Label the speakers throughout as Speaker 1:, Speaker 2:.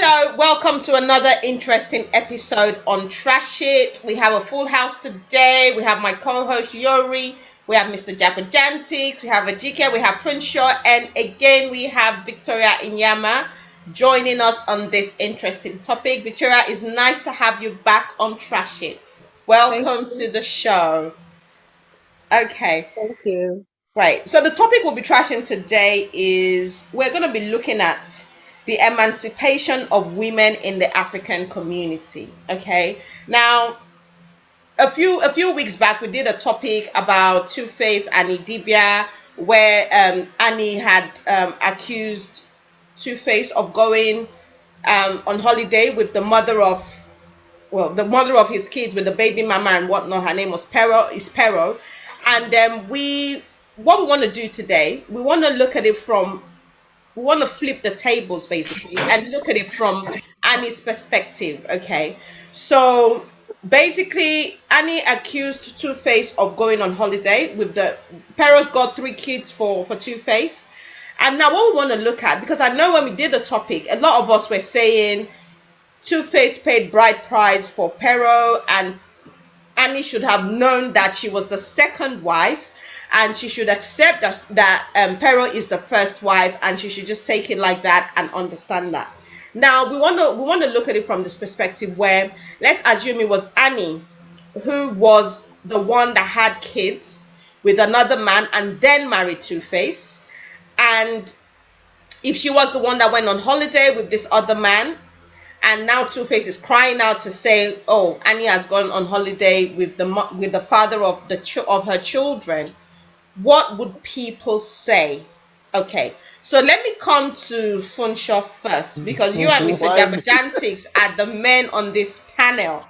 Speaker 1: Hello, welcome to another interesting episode on Trash It. We have a full house today. We have my co-host Yori, we have Mr. Jabberjantics, we have Ajike, we have Funshaw, and again we have Victoria Inyama joining us on this interesting topic. Victoria, it's nice to have you back on Trash It.
Speaker 2: Thank
Speaker 1: Welcome
Speaker 2: you.
Speaker 1: to the show. Okay,
Speaker 2: Thank you.
Speaker 1: right. So the topic we'll be trashing today is we're going to be looking at the emancipation of women in the African community. Okay. Now, a few weeks back, we did a topic about Two Face and Idibia, where Annie had accused Two Face of going on holiday with the mother of his kids, with the baby mama and whatnot. Her name was Pero, and what we want to do today, we want to look at it from, we want to flip the tables basically and look at it from Annie's perspective. Okay, so basically Annie accused Two Face of going on holiday with the Pero's got three kids for Two Face. And now what we want to look at, because I know when we did the topic, a lot of us were saying Two Face paid bride price for Pero, and Annie should have known that she was the second wife, and she should accept that Pero is the first wife, and she should just take it like that and understand that. Now we want to look at it from this perspective where, let's assume it was Annie who was the one that had kids with another man and then married Two Face, and if she was the one that went on holiday with this other man, and now Two Face is crying out to say, "Oh, Annie has gone on holiday with the father of of her children." What would people say? Okay, so let me come to Funshaw first, because you and Mr.
Speaker 3: Why me?
Speaker 1: Jabberjantics are the men on this panel.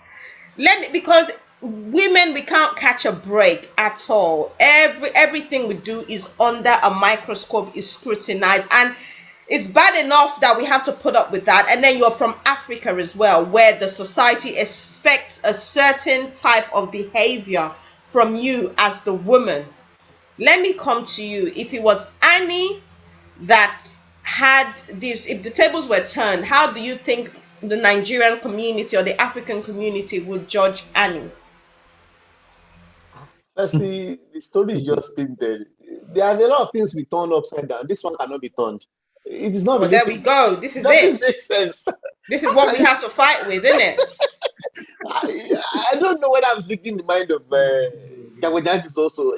Speaker 1: Because women, we can't catch a break at all. Everything we do is under a microscope, is scrutinized, and it's bad enough that we have to put up with that. And then you're from Africa as well, where the society expects a certain type of behavior from you as the woman. Let me come to you. If it was Annie that had this, if the tables were turned, how do you think the Nigerian community or the African community would judge Annie?
Speaker 3: Firstly, the story you just painted, there are a lot of things we turn upside down. This one cannot be turned. It is not
Speaker 1: Well, there we
Speaker 3: related.
Speaker 1: go. This
Speaker 3: It
Speaker 1: is
Speaker 3: doesn't
Speaker 1: it.
Speaker 3: make sense.
Speaker 1: This is
Speaker 3: How
Speaker 1: what
Speaker 3: can
Speaker 1: we
Speaker 3: you?
Speaker 1: have to fight with, isn't it?
Speaker 3: I don't know whether I'm speaking the mind of Jagwajantis also.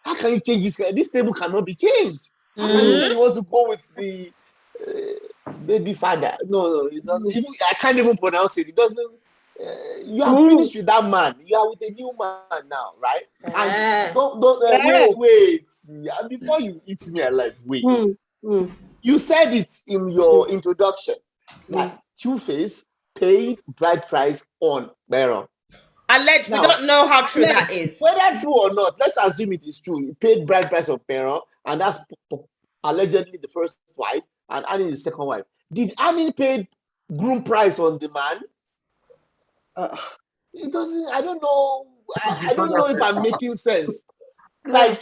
Speaker 3: How can you change this? This table cannot be changed. How can you say you want to go with the baby father? No, it doesn't. Even, I can't even pronounce it. It doesn't. You have
Speaker 2: Mm.
Speaker 3: finished with that man. You are with a new man now, right? And
Speaker 1: Ah.
Speaker 3: don't
Speaker 2: Yes.
Speaker 3: wait. Before you eat me alive, wait.
Speaker 2: Mm. Mm.
Speaker 3: You said it in your introduction
Speaker 1: Mm.
Speaker 3: that Two Face paid bride price on Baron.
Speaker 1: Alleged. We
Speaker 3: Now,
Speaker 1: don't know how true
Speaker 2: Yes.
Speaker 1: that is.
Speaker 3: whether true or not, let's assume it is true. He paid bride price of Baron, and that's allegedly the first wife, and Annie is the second wife. Did Annie pay groom price on the man?
Speaker 1: Uh,
Speaker 3: It doesn't. I don't know.
Speaker 4: Because
Speaker 3: I
Speaker 4: the
Speaker 3: don't
Speaker 4: father
Speaker 3: know if
Speaker 4: said,
Speaker 3: I'm making sense.
Speaker 1: mm.
Speaker 3: Like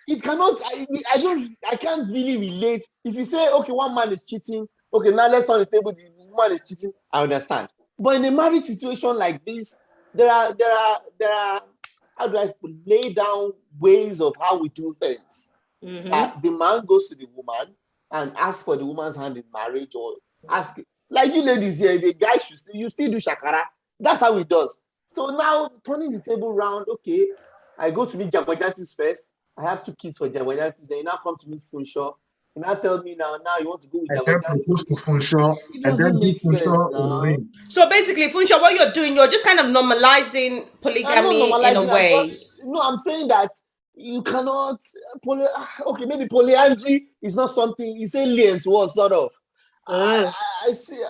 Speaker 3: it cannot. I don't. I can't really relate. If you say, okay, one man is cheating, okay, now let's turn the table. The woman is cheating. I understand. But in a marriage situation like this, there are. How do I lay down ways of how we do things?
Speaker 1: Mhm.
Speaker 3: The man goes to the woman and asks for the woman's hand in marriage, or ask, like you ladies here, the guy should you still do shakara. That's how he does. So now turning the table round, okay, I go to meet Jagwajantis first. I have two kids for Jagwajantis. Then you now come to meet Funshaw. You now tell me now you want to go with
Speaker 4: I then
Speaker 3: Jagwajantis.
Speaker 4: propose to Funshaw,
Speaker 3: It
Speaker 4: and then
Speaker 3: doesn't
Speaker 4: give
Speaker 3: make sense
Speaker 4: Funshaw a
Speaker 3: now.
Speaker 4: ring.
Speaker 1: So basically, Funsha, what you're doing, you're just kind of normalizing
Speaker 3: I'm not
Speaker 1: polygamy in a
Speaker 3: normalizing.
Speaker 1: way.
Speaker 3: I'm saying that you cannot. Okay, maybe polyandry is not something. It's alien to us, sort of.
Speaker 2: Mm.
Speaker 3: I see.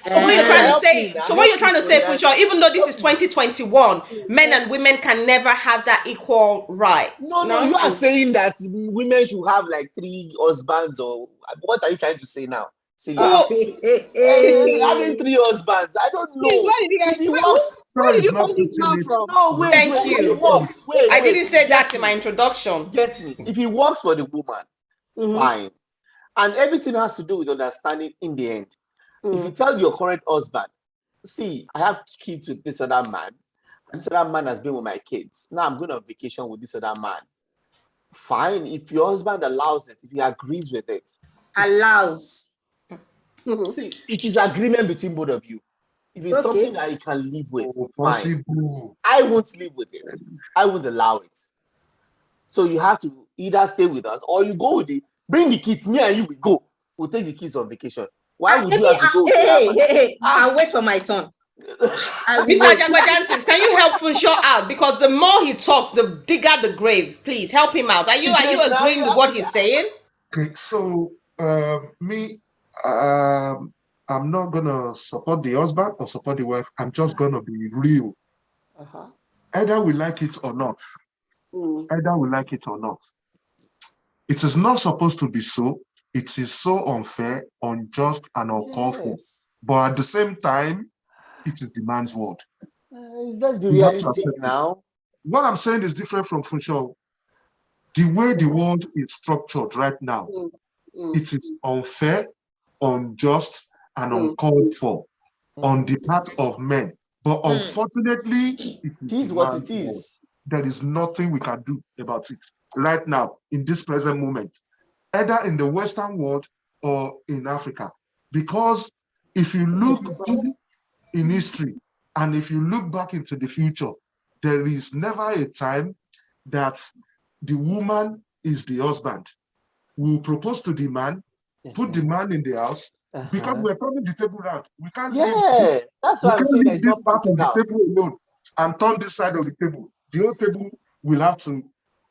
Speaker 1: So what you're trying to
Speaker 3: Help me
Speaker 1: say,
Speaker 3: now.
Speaker 1: so what
Speaker 3: Help
Speaker 1: you're
Speaker 3: me,
Speaker 1: trying to say,
Speaker 3: polyandry.
Speaker 1: Funsha, even though this is
Speaker 3: Help me.
Speaker 1: 2021, men and women can never have that equal rights.
Speaker 3: No, you
Speaker 1: No?
Speaker 3: are saying that women should have like 3 husbands, or what are you trying to say now? Say
Speaker 1: Well,
Speaker 3: having 3 husbands. I don't
Speaker 2: Please,
Speaker 3: know. If he works,
Speaker 2: where
Speaker 4: Funshaw
Speaker 2: did
Speaker 4: is
Speaker 2: you
Speaker 4: not
Speaker 2: find this
Speaker 4: putting
Speaker 2: man
Speaker 4: it
Speaker 2: from?
Speaker 3: no,
Speaker 4: in that
Speaker 3: wait.
Speaker 1: thank
Speaker 3: If he
Speaker 1: you.
Speaker 3: works,
Speaker 1: I didn't say that
Speaker 3: get
Speaker 1: in my
Speaker 3: me.
Speaker 1: introduction.
Speaker 3: Get me. If he works for the woman,
Speaker 2: Mhm.
Speaker 3: fine. And everything has to do with understanding in the end. If you tell your current husband, see, I have kids with this other man, and this other man has been with my kids. Now I'm going on vacation with this other man. Fine, if your husband allows it, if he agrees with it.
Speaker 2: Allows.
Speaker 3: See, it is agreement between both of you. If it's something that you can live with, fine. I won't live with it. I won't allow it. So you have to either stay with us or you go with it. Bring the kids. Me and you will go. We'll take the kids on vacation. Why would you have to go?
Speaker 2: I'll wait for my turn.
Speaker 1: Mr. Jagbajantis, can you help Funshaw out? Because the more he talks, the digger the grave. Please help him out. Are you agreeing with what he's saying?
Speaker 4: Okay, so I'm not gonna support the husband or support the wife. I'm just gonna be real. Either we like it or not. Either we like it or not. It is not supposed to be so. It is so unfair, unjust, and uncalled for. But at the same time, it is the man's word.
Speaker 3: Let's be realistic now.
Speaker 4: What I'm saying is different from Funshaw. The way the world is structured right now, it is unfair, unjust, and uncalled for on the part of men. But unfortunately, it is
Speaker 3: what it is.
Speaker 4: There is nothing we can do about it right now in this present moment, either in the Western world or in Africa. Because if you look in history and if you look back into the future, there is never a time that the woman is the husband. We will propose to the man, put the man in the house, because we're turning the table around. We can't leave,
Speaker 3: that's what I'm saying. It's
Speaker 4: this
Speaker 3: not
Speaker 4: part of the
Speaker 3: practical.
Speaker 4: table alone and turn this side of the table. The whole table will have to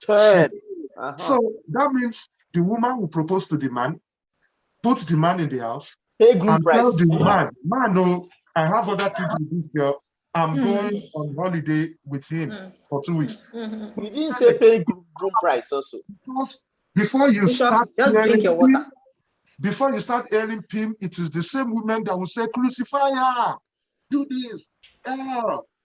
Speaker 3: turn.
Speaker 4: So that means the woman will propose to the man, put the man in the house,
Speaker 3: and tell
Speaker 4: the man, no, I have other things with this girl. I'm going on holiday with him for 2 weeks.
Speaker 3: You didn't say pay groom price also.
Speaker 4: Because before you start
Speaker 2: drink your water.
Speaker 4: Before you start hearing him, it is the same women that will say, crucify her, do this.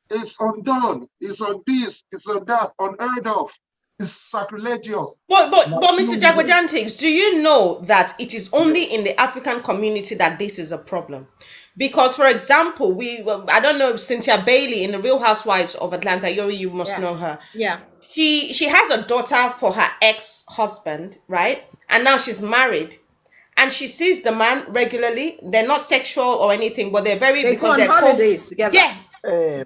Speaker 4: It's undone, it's on this, it's on that, unheard of. It's sacrilegious.
Speaker 1: But Mr. Jagbajantis, do you know that it is only in the African community that this is a problem? Because, for example, I don't know, Cynthia Bailey in the Real Housewives of Atlanta, Yori, you must know her.
Speaker 2: Yeah.
Speaker 1: She has a daughter for her ex-husband, right? And now she's married. And she sees the man regularly. They're not sexual or anything, but they're very...
Speaker 2: They go on holidays together.
Speaker 1: Yeah.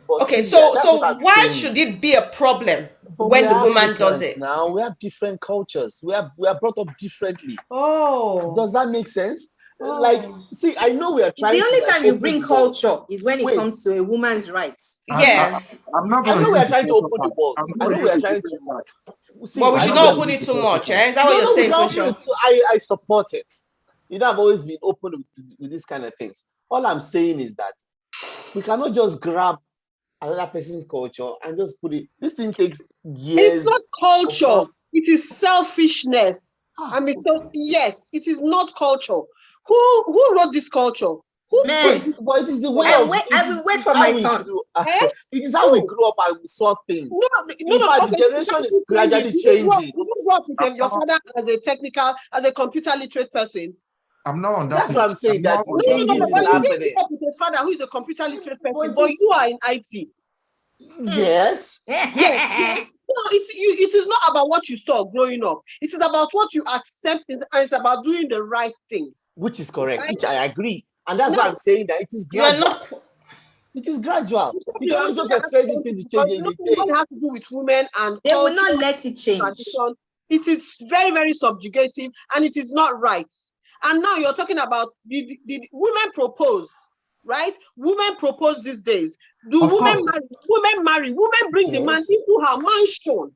Speaker 1: Okay, so why should it be a problem when the woman does it?
Speaker 3: Now we have different cultures. We are brought up differently.
Speaker 1: Oh,
Speaker 3: does that make sense? Like, see, I know we are trying.
Speaker 2: The only time you bring culture is when it comes to a woman's rights.
Speaker 1: Yeah,
Speaker 4: I'm not.
Speaker 3: I know we are trying to open the world. I know we are trying to.
Speaker 1: Well, we should not open it too much. Is that what you're saying, Funshaw?
Speaker 3: I support it. You know, I've always been open with these kind of things. All I'm saying is that we cannot just grab another person's culture and just put it. This thing takes years.
Speaker 5: It's not culture. It is selfishness. I mean, so yes, it is not culture. Who wrote this culture?
Speaker 3: But it is the way.
Speaker 2: I will wait for my turn.
Speaker 3: It is how we grew up and we saw things. The generation is gradually changing.
Speaker 5: You grew up with your father as a computer literate person.
Speaker 4: I'm not on that.
Speaker 3: That's what I'm saying. That changes is happening.
Speaker 5: With a father who is a computer literate person, but you are in IT.
Speaker 3: Yes.
Speaker 5: Yes. No, it is not about what you saw growing up. It is about what you accept, and it's about doing the right thing.
Speaker 3: Which is correct, right? Which I agree. And that's why I'm saying that it is gradual. It is gradual. You cannot just expect this thing to change anything.
Speaker 5: It has to do with women and
Speaker 2: they will not let it change.
Speaker 5: Tradition. It is very, very subjugative and it is not right. And now you're talking about the women propose, right? Women propose these days. Do women marry? Women marry. Women bring the man into her mansion.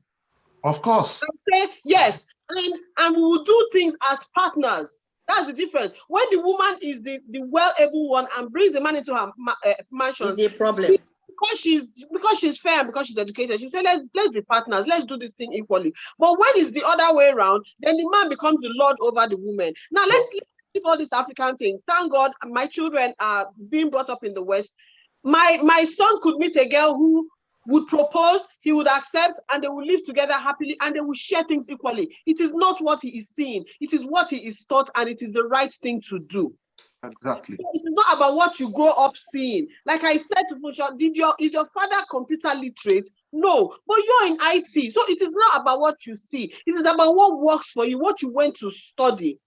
Speaker 4: Of course.
Speaker 5: And say yes, and we will do things as partners. That's the difference. When the woman is the well-able one and brings the man into her mansion,
Speaker 2: is a problem.
Speaker 5: Because she's fair and because she's educated, she said, let's be partners, let's do this thing equally. But when it's the other way around, then the man becomes the lord over the woman. Now let's leave all this African thing. Thank God my children are being brought up in the West. My son could meet a girl who would propose, he would accept, and they will live together happily and they will share things equally. It is not what he is seeing, it is what he is taught, and it is the right thing to do.
Speaker 4: Exactly.
Speaker 5: It is not about what you grow up seeing. Like I said to Funsho, is your father computer literate? No, but you're in IT. So it is not about what you see. It is about what works for you, what you went to study.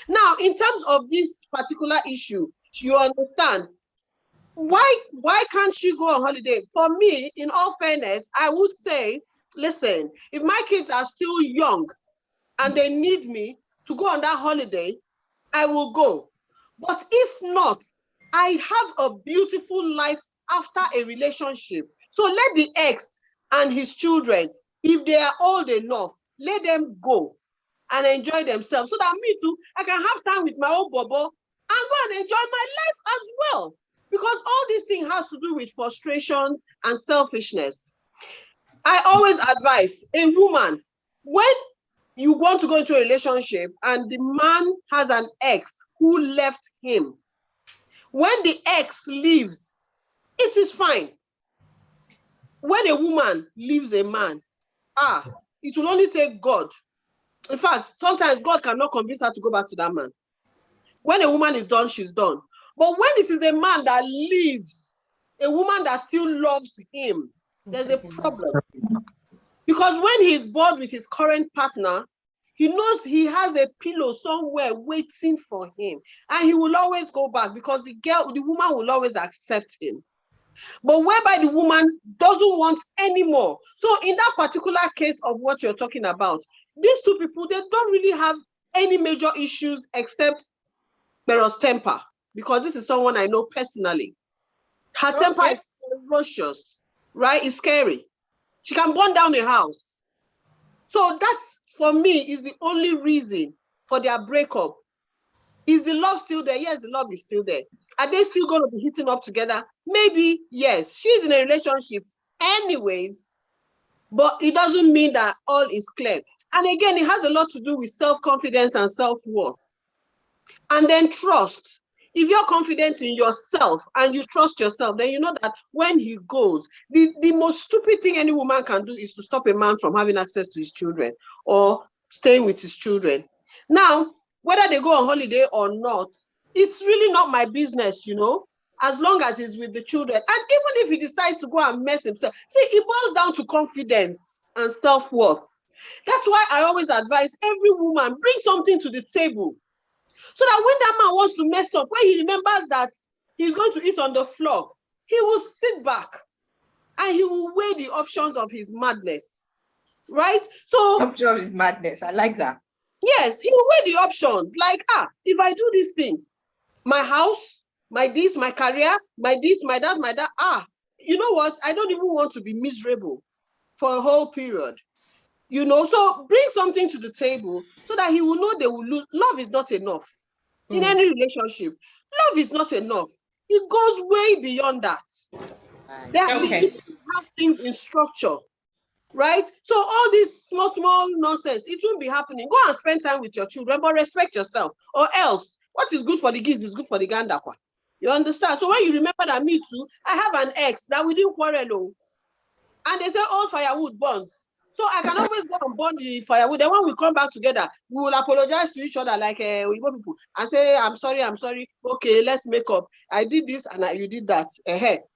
Speaker 5: Now, in terms of this particular issue, you understand, why can't she go on holiday? For me, in all fairness, I would say, listen, if my kids are still young and they need me to go on that holiday, I will go. But if not, I have a beautiful life after a relationship. So let the ex and his children, if they are old enough, let them go and enjoy themselves so that me too, I can have time with my own bobo and go and enjoy my life as well. Because all these things has to do with frustrations and selfishness. I always advise a woman, when you want to go into a relationship and the man has an ex who left him, when the ex leaves, it is fine. When a woman leaves a man, it will only take God. In fact, sometimes God cannot convince her to go back to that man. When a woman is done, she's done. But when it is a man that leaves, a woman that still loves him, there's a problem. Because when he's bored with his current partner, he knows he has a pillow somewhere waiting for him. And he will always go back because the woman will always accept him. But whereby the woman doesn't want anymore. So in that particular case of what you're talking about, these two people, they don't really have any major issues except Bero's temper. Because this is someone I know personally. Her temper is ferocious, right? It's scary. She can burn down a house. So that, for me, is the only reason for their breakup. Is the love still there? Yes, the love is still there. Are they still going to be hitting up together? Maybe, yes. She's in a relationship anyways, but it doesn't mean that all is clear. And again, it has a lot to do with self-confidence and self-worth. And then trust. If you're confident in yourself and you trust yourself, then you know that when he goes, the most stupid thing any woman can do is to stop a man from having access to his children or staying with his children. Now, whether they go on holiday or not, it's really not my business, as long as he's with the children. And even if he decides to go and mess himself, see, it boils down to confidence and self-worth. That's why I always advise every woman, bring something to the table. So that when that man wants to mess up, when he remembers that he's going to eat on the floor, he will sit back and he will weigh the options of his madness. Right? So
Speaker 2: option of his madness. I like that.
Speaker 5: Yes, he will weigh the options. Like, if I do this thing, my house, my this, my career, my this, my that, my that, you know what? I don't even want to be miserable for a whole period. So bring something to the table so that he will know they will lose. Love is not enough. In any relationship, love is not enough. It goes way beyond that. They have things in structure, right? So all this small nonsense, it won't be happening. Go and spend time with your children, but respect yourself, or else what is good for the geese is good for the gander. You understand? So when you remember that me too, I have an ex that we didn't quarrel, and they say all firewood burns. So I can always go and burn the firewood. Then when we come back together, we will apologize to each other like Igbo people and say, I'm sorry. Okay, let's make up. I did this and you did that. It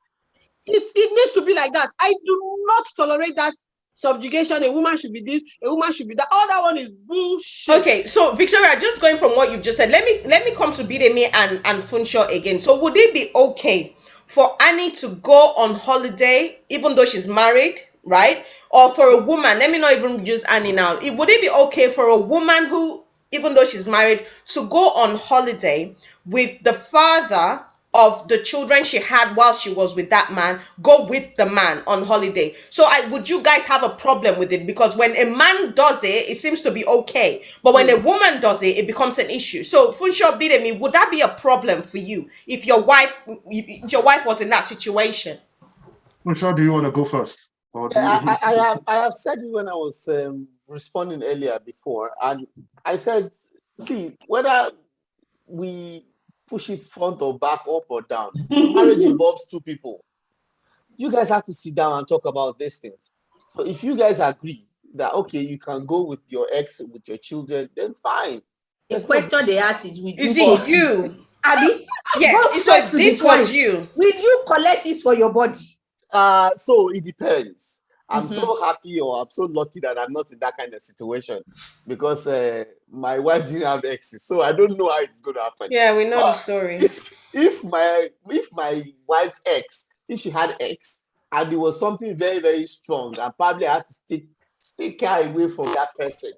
Speaker 5: needs to be like that. I do not tolerate that subjugation. A woman should be this, a woman should be that. All that one is bullshit.
Speaker 1: Okay, so Victoria, just going from what you've just said, let me come to Bidemi and Funsho again. So would it be okay for Annie to go on holiday even though she's married, right? Or for a woman, let me not even use Annie now. Would it be okay for a woman who, even though she's married, to go on holiday with the father of the children she had while she was with that man, go with the man on holiday? So would you guys have a problem with it? Because when a man does it, it seems to be okay, but when a woman does it, it becomes an issue. So Funsho Bidemi, would that be a problem for you if your wife was in that situation?
Speaker 4: Funsho, do you want to go first? Or do
Speaker 3: I have said it when I was responding earlier before, and I said, see, whether we push it front or back, up or down, marriage involves two people. You guys have to sit down and talk about these things. So if you guys agree that, okay, you can go with your ex, with your children, then fine.
Speaker 2: The question they ask is,
Speaker 1: Is it you?
Speaker 2: Abi,
Speaker 1: Yes.
Speaker 2: Go
Speaker 1: So
Speaker 2: straight to the
Speaker 1: this was
Speaker 2: point.
Speaker 1: you.
Speaker 2: Will you collect it for your body?
Speaker 3: So it depends. I'm
Speaker 1: Mhm.
Speaker 3: so happy or I'm so lucky that I'm not in that kind of situation because my wife didn't have exes, so I don't know how it's going to happen.
Speaker 1: Yeah, we know the
Speaker 3: But
Speaker 1: story.
Speaker 3: if my wife's ex, if she had ex, and it was something very very strong, and probably I had to take her away from that person,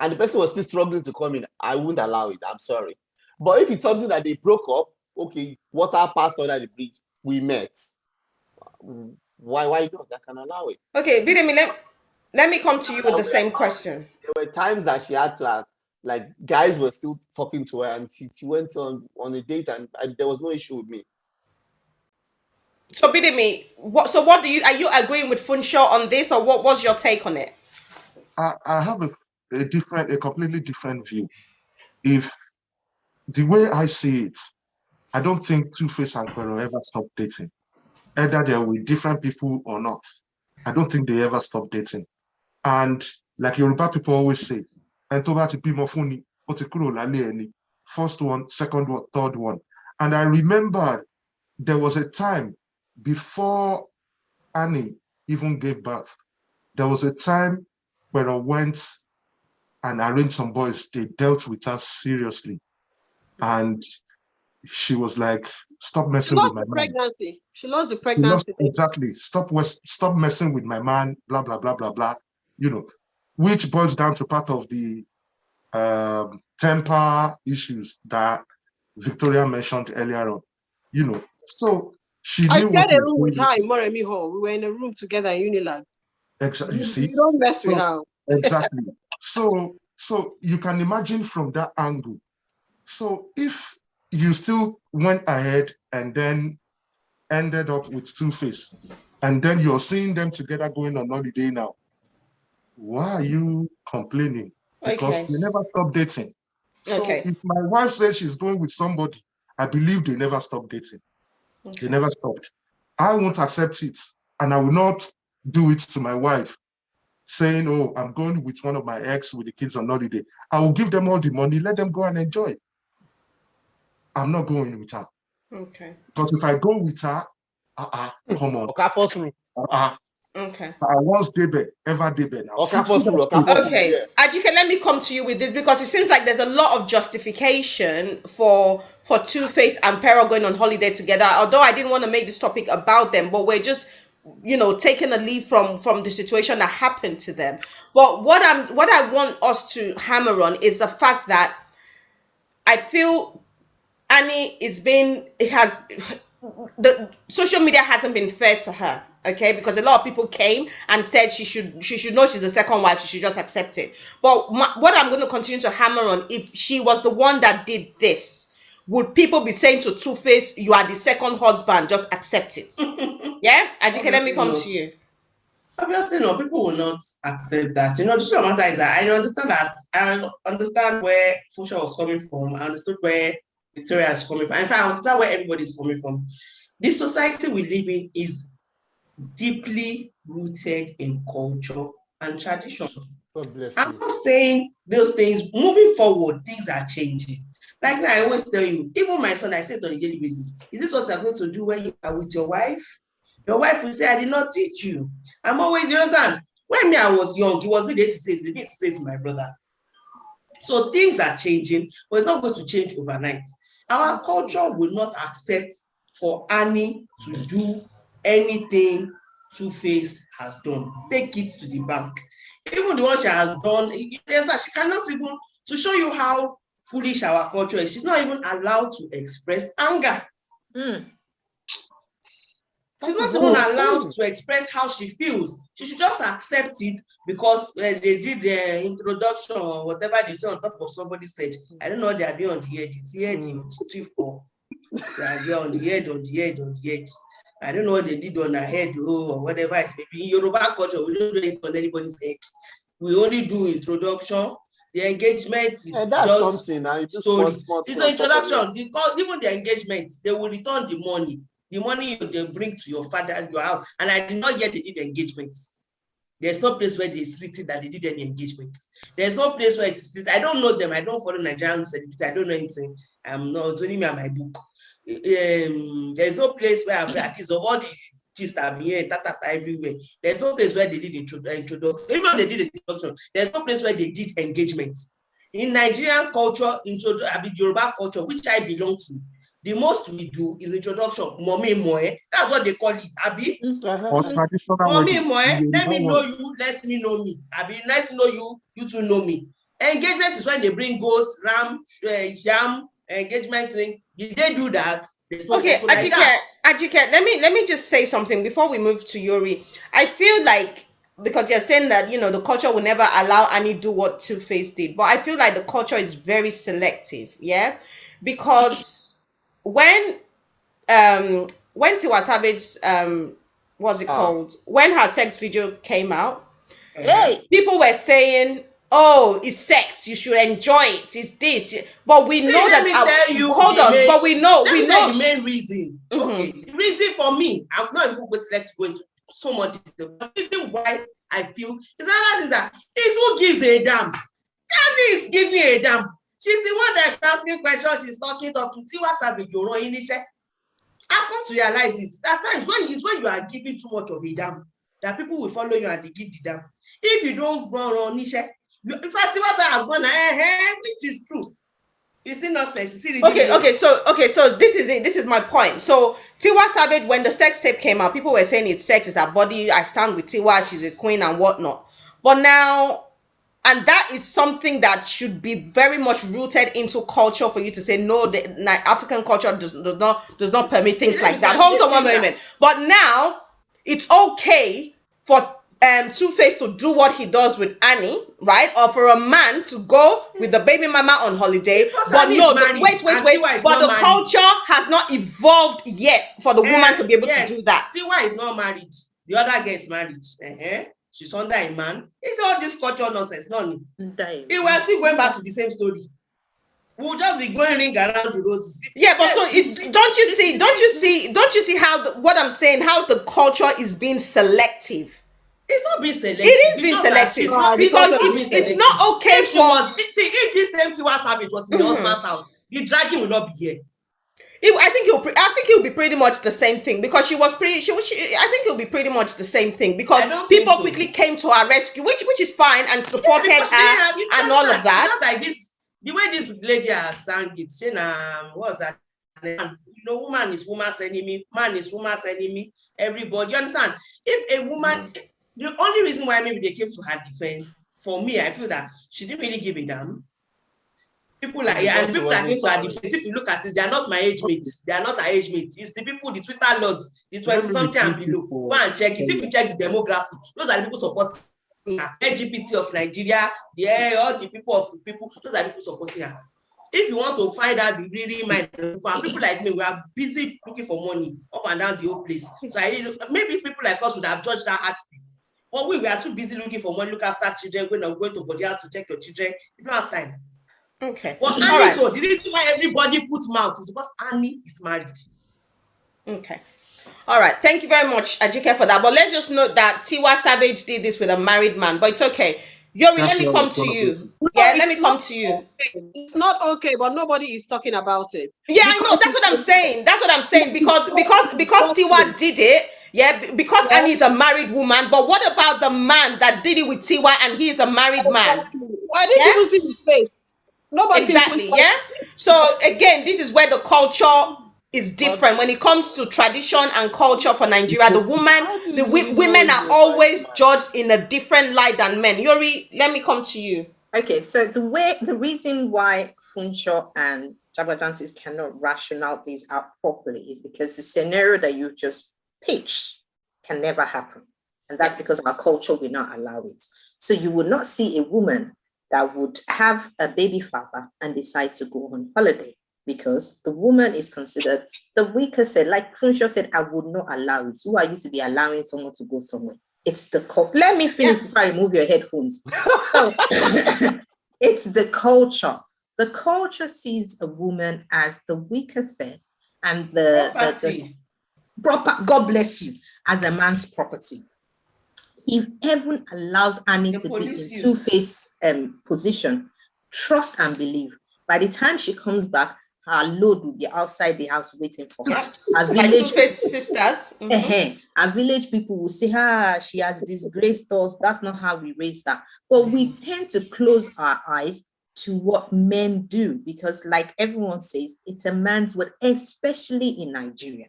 Speaker 3: and the person was still struggling to come in, I wouldn't allow it. I'm sorry. But if it's something that they broke up, okay, water passed under the bridge, we met. Why not? I can allow it.
Speaker 1: Okay, Bidemi, let me come to you with the same question.
Speaker 3: There were times that she had to have, like, guys were still talking to her, and she went on a date, and there was no issue with me.
Speaker 1: So Bidemi, what are you agreeing with Funshaw on this, or what was your take on it?
Speaker 4: I have a completely different view. If the way I see it, I don't think Two-Face and Quero ever stopped dating. Either they're with different people or not. I don't think they ever stopped dating. And like Yoruba people always say, and to be more funny, first one, second one, third one. And I remember there was a time before Annie even gave birth. There was a time where I went and arranged some boys. They dealt with her seriously. And she was like, stop
Speaker 5: She
Speaker 4: messing with
Speaker 5: lost
Speaker 4: my
Speaker 5: the
Speaker 4: man.
Speaker 5: pregnancy. She lost the
Speaker 4: She lost,
Speaker 5: pregnancy.
Speaker 4: exactly. Stop messing with my man, blah, blah, blah, blah, blah. You know, which boils down to part of the temper issues that Victoria mentioned earlier on. You know, so she
Speaker 5: I
Speaker 4: knew what
Speaker 5: shared
Speaker 4: she
Speaker 5: a
Speaker 4: was
Speaker 5: room with
Speaker 4: doing.
Speaker 5: her in Moremi Hall. We were in a room together in Unilag.
Speaker 4: You see?
Speaker 5: You don't mess with
Speaker 4: So,
Speaker 5: her.
Speaker 4: exactly. So you can imagine from that angle. So if you still went ahead and then ended up with Two-Face, and then you're seeing them together going on holiday now, why are you complaining? Because
Speaker 1: Okay.
Speaker 4: they never stop dating. So
Speaker 1: Okay.
Speaker 4: if my wife says she's going with somebody, I believe they never stopped dating. They
Speaker 1: Okay.
Speaker 4: never stopped. I won't accept it, and I will not do it to my wife, saying, "Oh, I'm going with one of my ex with the kids on holiday." I will give them all the money, let them go and enjoy. I'm not going with her.
Speaker 1: Okay.
Speaker 4: Because if I go with her, come on.
Speaker 1: Okay.
Speaker 4: I was Debe, ever Debe now.
Speaker 1: Okay, Ajike, let me come to you with this because it seems like there's a lot of justification for Two-Face and Pero going on holiday together. Although I didn't want to make this topic about them, but we're just, taking a lead from the situation that happened to them. But what I want us to hammer on is the fact that I feel Annie the social media hasn't been fair to her, okay, because a lot of people came and said she should know she's the second wife, she should just accept it. But what I'm going to continue to hammer on, if she was the one that did this, would people be saying to Two-Face, you are the second husband, just accept it? Yeah, Ajike, let me come to you.
Speaker 6: Obviously, no, people will not accept that. The truth of the matter is that I understand where Fusha was coming from. I understood where Victoria is coming from. In fact, I understand where everybody is coming from. The society we live in is deeply rooted in culture and tradition.
Speaker 3: God bless
Speaker 6: I'm
Speaker 3: you.
Speaker 6: not saying those things. Moving forward, things are changing. Like I always tell you, even my son, I say it on a daily basis. Is this what you're going to do when you are with your wife? Your wife will say, I did not teach you. I'm always, you understand? When I was young, it was me, they used to say to my brother. So things are changing, but it's not going to change overnight. Our culture will not accept for Annie to do anything Two-Face has done. Take it to the bank. Even the one she has done, she cannot even, to show you how foolish our culture is, she's not even allowed to express anger. She's not even allowed to express how she feels. She should just accept it because they did the introduction or whatever they say on top of somebody's head. I don't know what they are doing on the head. It's here, they are there on the head. I don't know what they did on her head or whatever. It's maybe in Yoruba culture, we don't do it on anybody's head. We only do introduction. The engagement is just story. It's an introduction. Even the engagement, they will return the money. The money they bring to your father and your house. And I did not hear they did engagements. There's no place where it's written that they did any engagements. There's no place where it's, I don't know them. I don't follow Nigerian celebrities. I don't know anything. It's only me and my book. there's no place where at least of all these gist I'm here, everywhere. There's no place where they did introduction. Even when they did introduction, there's no place where they did engagement. In Nigerian culture, Yoruba culture, which I belong to, the most we do is introduction. Mommy moe, that's what they call it. Abi,
Speaker 4: Or traditional
Speaker 6: mommy
Speaker 4: wedding.
Speaker 6: moe, let me know
Speaker 4: Yoruba
Speaker 6: you, let me know me. Abi, nice to know you, you to know me. Engagement is when they bring goats, ram, yam, engagement thing. Did they do that? There's no
Speaker 1: Okay,
Speaker 6: photo like that.
Speaker 1: Ajike, let me just say something before we move to Yuri. I feel like, because you're saying that, you know, the culture will never allow Annie do what Two-Face did, but I feel like the culture is very selective, yeah, because when when Tiwa Savage what's it called, when her sex video came out,
Speaker 3: Hey,
Speaker 1: people were saying, oh, it's sex, you should enjoy it, it's this, but we
Speaker 6: See,
Speaker 1: know
Speaker 6: let me
Speaker 1: that
Speaker 6: tell you
Speaker 1: hold
Speaker 6: the
Speaker 1: on,
Speaker 6: main,
Speaker 1: but we know
Speaker 6: let me tell you the main reason.
Speaker 1: Mhm.
Speaker 6: Okay, the reason for me, I'm not even going to let's go into so much detail. The reason why I feel is another thing that is who gives a damn. Annie is giving a damn. She's the one that's asking questions, she's talking. Tiwa Savage, you're not in it. I've come to realize it. At times when you are giving too much of a damn, that people will follow you and they give the damn. If you don't run niche, in fact, Tiwa Savage has gone ahead, which is true. You see nonsense. You see
Speaker 1: okay, so this is it. This is my point. So Tiwa Savage, when the sex tape came out, people were saying it's sex, it's her body. I stand with Tiwa, she's a queen and whatnot. But now, and that is something that should be very much rooted into culture for you to say no. The African culture does not permit things like that. Hold on one moment. But now it's okay for Two-Face to do what he does with Annie, right? Or for a man to go with the baby mama on holiday.
Speaker 6: Because
Speaker 1: But
Speaker 6: Annie
Speaker 1: no,
Speaker 6: is married,
Speaker 1: wait.
Speaker 6: and Tiwa is
Speaker 1: But
Speaker 6: not
Speaker 1: the
Speaker 6: married.
Speaker 1: culture has not evolved yet for the woman to be able to do that.
Speaker 6: Tiwa is not married. The other girl is married. She's under a man. It's all this culture nonsense, no. It was still going back to the same story. We'll just be going ring around the roses.
Speaker 1: Yeah, but so don't you see how what I'm saying? How the culture is being selective.
Speaker 6: It's not being selective.
Speaker 1: It is being selective because it's not okay
Speaker 6: if she was. See, if this same Tiwa Savage was in your husband's house, the dragging will not be here.
Speaker 1: I think it'll be pretty much the same thing because I think it'll be pretty much the same thing because people quickly came to her rescue, which is fine, and supported her and all of that.
Speaker 6: Not like this. The way this lady has sang it, she what's that? You know, woman is woman's enemy, man is woman's enemy. Everybody, you understand? If a woman, the only reason why maybe they came to her defense, for me, I feel that she didn't really give a damn. People like and people that came to her defense, if you look at it, they are not my age mates. They are not her age mates. It's the people, the Twitter lords, the 20-something and below. Go and check it. If you check the demographic, those are the people supporting her. LGBT of Nigeria, all the people, those are the people supporting her. If you want to find out the really mind of people like me, we are busy looking for money up and down the whole place. So maybe people like us would have judged her harshly. But we are too busy looking for money, look after children, when I'm going to body house to check your children. You don't have time.
Speaker 1: Okay.
Speaker 6: Well, Annie, so the reason why everybody puts mouth is because Annie is married.
Speaker 1: Okay. All right. Thank you very much, Ajike, for that. But let's just note that Tiwa Savage did this with a married man, but it's okay. Yuri, let me come to you. Yeah, let me come to you.
Speaker 5: It's not okay, but nobody is talking about it.
Speaker 1: Yeah, I know. That's what I'm saying. Because Tiwa did it. Yeah, because Annie is a married woman. But what about the man that did it with Tiwa and he is a married man?
Speaker 5: I didn't even see his face. Nobody
Speaker 1: exactly. Yeah. So again, this is where the culture is different when it comes to tradition and culture for Nigeria. The women are always judged in a different light than men. Yuri, let me come to you.
Speaker 2: Okay, so the reason why Funsho and Jabajantis cannot rationalize these out properly is because the scenario that you just pitched can never happen. And that's because our culture will not allow it. So you will not see a woman that would have a baby father and decide to go on holiday because the woman is considered the weaker sex. Like Funsho said, I would not allow it. Who are you to be allowing someone to go somewhere? It's the let me finish before I remove your headphones. So it's the culture. The culture sees a woman as the weaker sex and the proper, God bless you, as a man's property. If heaven allows Annie to be in Two-Face position, trust and believe. By the time she comes back, her load will be outside the house waiting for her.
Speaker 1: Yeah.
Speaker 2: Her
Speaker 1: Like
Speaker 2: village,
Speaker 1: two-faced sisters.
Speaker 2: her village people will say, she has disgraced us. That's not how we raised her. But we tend to close our eyes to what men do because, like everyone says, it's a man's word, especially in Nigeria.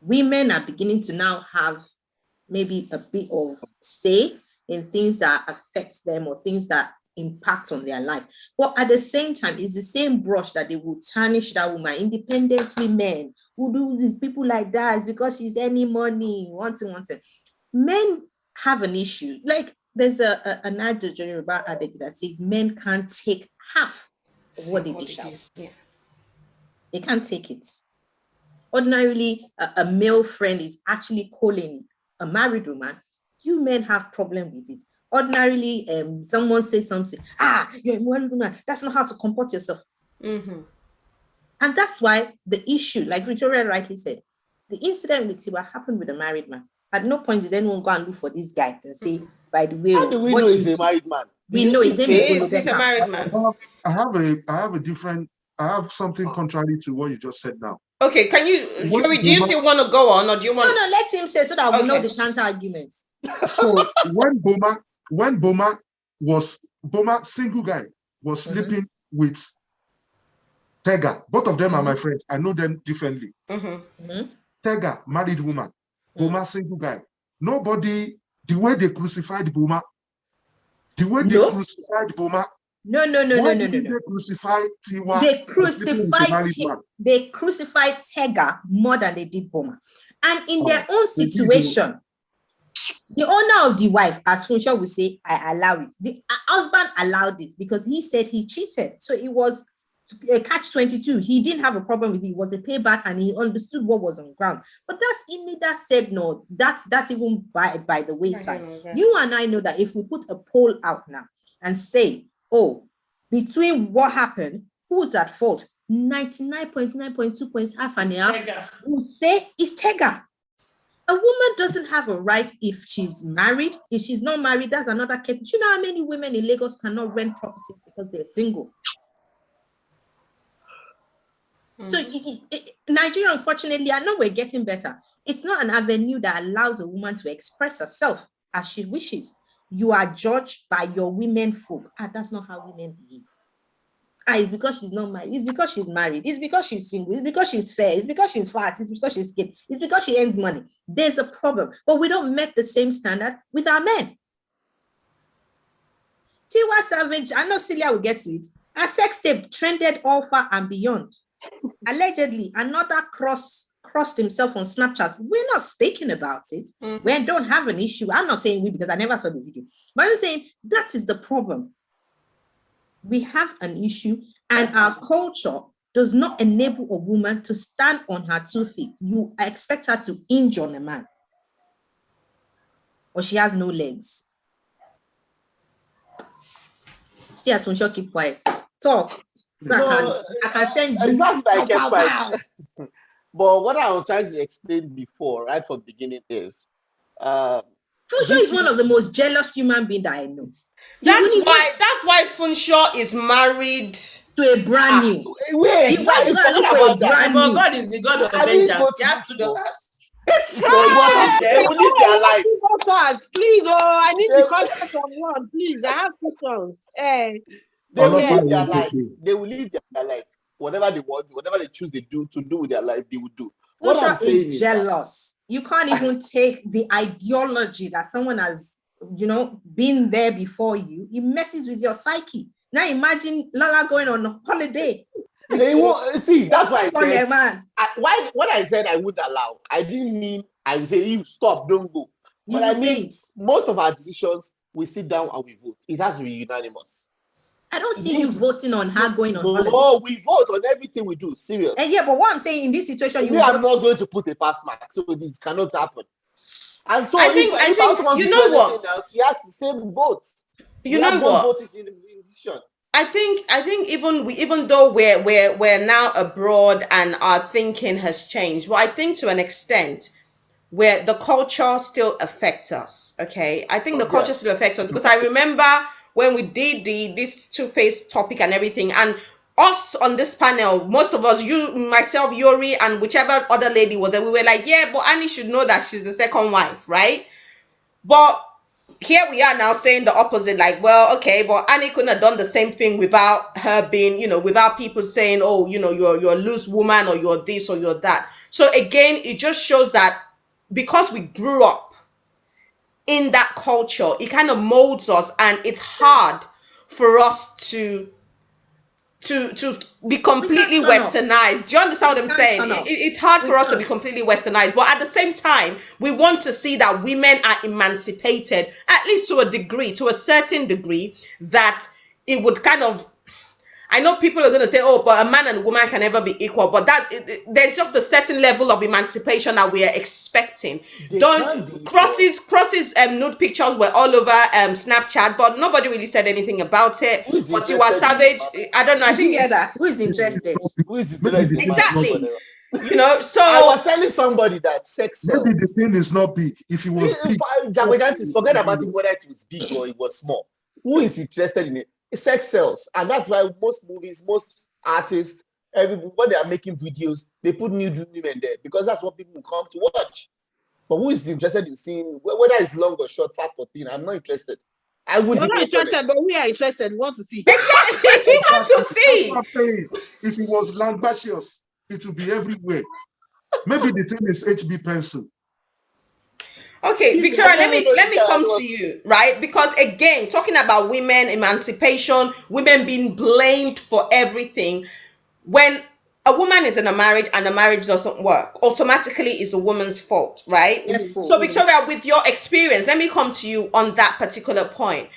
Speaker 2: Women are beginning to now have maybe a bit of say in things that affect them or things that impact on their life. But at the same time, it's the same brush that they will tarnish that woman. Independent women who do these people like that is because she's earning money, wanting. Men have an issue. Like there's an adage, a Yoruba adage that says men can't take half of what they dish out.
Speaker 1: Yeah.
Speaker 2: They can't take it. Ordinarily, a male friend is actually calling a married woman. You men have problem with it. Ordinarily, someone says something, you're a married woman. That's not how to comport yourself. And that's why the issue, like Victoria rightly said, the incident with Tiwa happened with a married man. At no point did anyone go and look for this guy and say, by the way,
Speaker 3: How do we know he's a married man?
Speaker 2: We know his name is
Speaker 1: He's a married man.
Speaker 4: I have something contrary to what you just said now.
Speaker 1: Okay, can you, Joey, do you still want to go on or do you want?
Speaker 2: No, let him say so that we know the counter arguments.
Speaker 4: So when Boma, single guy, was sleeping with Tega, both of them are my friends. I know them differently. Tega, married woman. Boma, single guy. Nobody, the way they crucified Boma, No. They crucified
Speaker 2: They
Speaker 4: crucified Tiwa.
Speaker 2: They crucified Tega more than they did Boma. And in their own situation, the owner of the wife, as Funshaw would say, I allow it. The husband allowed it because he said he cheated. So it was a catch-22. He didn't have a problem with it. It was a payback and he understood what was on ground. But that's in that said no. That's even by the wayside. You and I know that if we put a poll out now and say, between what happened, who's at fault? 99.9.2 points, half and a half will say it's Tega. A woman doesn't have a right if she's married. If she's not married, that's another case. Do you know how many women in Lagos cannot rent properties because they're single? So Nigeria, unfortunately, I know we're getting better. It's not an avenue that allows a woman to express herself as she wishes. You are judged by your women folk. That's not how women behave. It's because she's not married. It's because she's married. It's because she's single. It's because she's fair. It's because she's fat. It's because she's skinny. It's because she earns money. There's a problem. But we don't meet the same standard with our men. Tiwa Savage, I know Celia will get to it. Her sex tape trended all far and beyond. Allegedly, another crossed himself on Snapchat. We're not speaking about it. We don't have an issue. I'm not saying we because I never saw the video. But I'm saying that is the problem. We have an issue and our culture does not enable a woman to stand on her 2 feet. You expect her to hinge on a man. Or she has no legs. See, as Funshaw keep quiet. Talk. I can send you.
Speaker 3: It's not that I kept quiet. But what I was trying to explain before, right from the beginning, is
Speaker 2: Funshaw is one of the most jealous human beings that I know.
Speaker 1: That's why Funshaw is married
Speaker 2: to a brand new.
Speaker 3: Wait,
Speaker 1: God is the God of vengeance. He has 2 daughters.
Speaker 3: They will live their life.
Speaker 5: Please, I need the contact of one. Please, I have questions.
Speaker 3: They will live their life. They will live their life. Whatever they want, whatever they choose to do with their life, they will do.
Speaker 2: What I'm saying is jealous. You can't even take the ideology that someone has, been there before you. It messes with your psyche. Now imagine Lala going on a holiday.
Speaker 3: They won't see. That's why I said. What I said I would allow. I didn't mean I would say you stop, don't go. But I mean most of our decisions we sit down and we vote. It has to be unanimous.
Speaker 2: I don't see you voting on her going on holiday.
Speaker 3: No, we vote on everything we do. Serious.
Speaker 2: Yeah, but what I'm saying in this situation,
Speaker 3: I'm not going to put a pass mark, so this cannot happen. And so
Speaker 1: I think you know what?
Speaker 3: Else, she has the same votes.
Speaker 1: You know what? I think even though we're now abroad and our thinking has changed, well, I think to an extent where the culture still affects us. Okay, I think the culture still affects us because I remember when we did this two-faced topic and everything, and us on this panel, most of us, you, myself, Yuri, and whichever other lady was there, we were like, yeah, but Annie should know that she's the second wife, right? But here we are now saying the opposite, like, well, okay, but Annie couldn't have done the same thing without her being, without people saying, oh, you're a loose woman, or you're this, or you're that. So again, it just shows that because we grew up in that culture, it kind of molds us, and it's hard for us to be completely
Speaker 2: turn off.
Speaker 1: westernized. Do you understand what I'm
Speaker 2: can't
Speaker 1: saying?
Speaker 2: turn off.
Speaker 1: It's hard
Speaker 2: We
Speaker 1: for us to be
Speaker 2: can't.
Speaker 1: completely westernized, but at the same time, we want to see that women are emancipated, at least to a degree, to a certain degree, that it would kind of, I know people are going to say, oh, but a man and a woman can never be equal, but there's just a certain level of emancipation that we are expecting.
Speaker 3: They
Speaker 1: Don't
Speaker 3: can be
Speaker 1: crosses nude pictures were all over Snapchat, but nobody really said anything about it.
Speaker 3: Who is
Speaker 1: But you are
Speaker 3: interested in
Speaker 1: savage. I don't know. I
Speaker 2: Did you
Speaker 1: think
Speaker 2: hear
Speaker 1: it's
Speaker 2: that? Who is
Speaker 4: Maybe it's
Speaker 2: interested?
Speaker 4: not big.
Speaker 3: Who is
Speaker 4: Maybe
Speaker 3: interested
Speaker 4: the
Speaker 3: in
Speaker 4: thing is not
Speaker 1: exactly.
Speaker 4: big.
Speaker 1: So
Speaker 3: I was telling somebody that sex
Speaker 4: Maybe the
Speaker 3: sells.
Speaker 4: thing is not big. If it was big,
Speaker 3: Jagbajantis, forget about it, whether it was big or it was small. Who is interested in it? Sex sells. And that's why most movies, most artists, everybody, when they are making videos, they put nude women there because that's what people will come to watch. But who is interested in seeing, whether it's long or short, fat or thin? I'm not interested. I wouldn't
Speaker 5: You're not
Speaker 3: even
Speaker 5: interested,
Speaker 3: comment.
Speaker 5: but we are interested. We want to see.
Speaker 1: exactly, we want to
Speaker 4: exactly. That's what
Speaker 1: see.
Speaker 4: I'm saying. If it was Langbasius, it would be everywhere. Maybe the thing is HB pencil.
Speaker 1: Okay,
Speaker 5: You
Speaker 1: Victoria,
Speaker 3: I don't even know
Speaker 1: let
Speaker 3: this
Speaker 1: me
Speaker 3: guy
Speaker 1: come to
Speaker 3: what.
Speaker 1: you, right? Because again, talking about women emancipation, women being blamed for everything. When a woman is in a marriage and the marriage doesn't work, automatically it's a woman's fault, right?
Speaker 2: Careful.
Speaker 1: So, Victoria, with your experience, let me come to you on that particular point.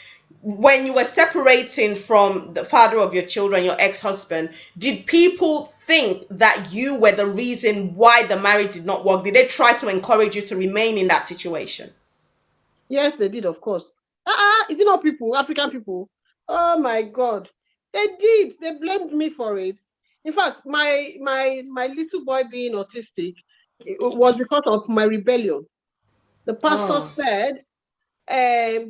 Speaker 1: When you were separating from the father of your children, your ex-husband, did people think that you were the reason why the marriage did not work? Did they try to encourage you to remain in that situation?
Speaker 5: Yes, they did, of course. Is it not people, African people? Oh my God. They did. They blamed me for it. In fact, my little boy being autistic, it was because of my rebellion. The pastor
Speaker 1: Oh,
Speaker 5: said,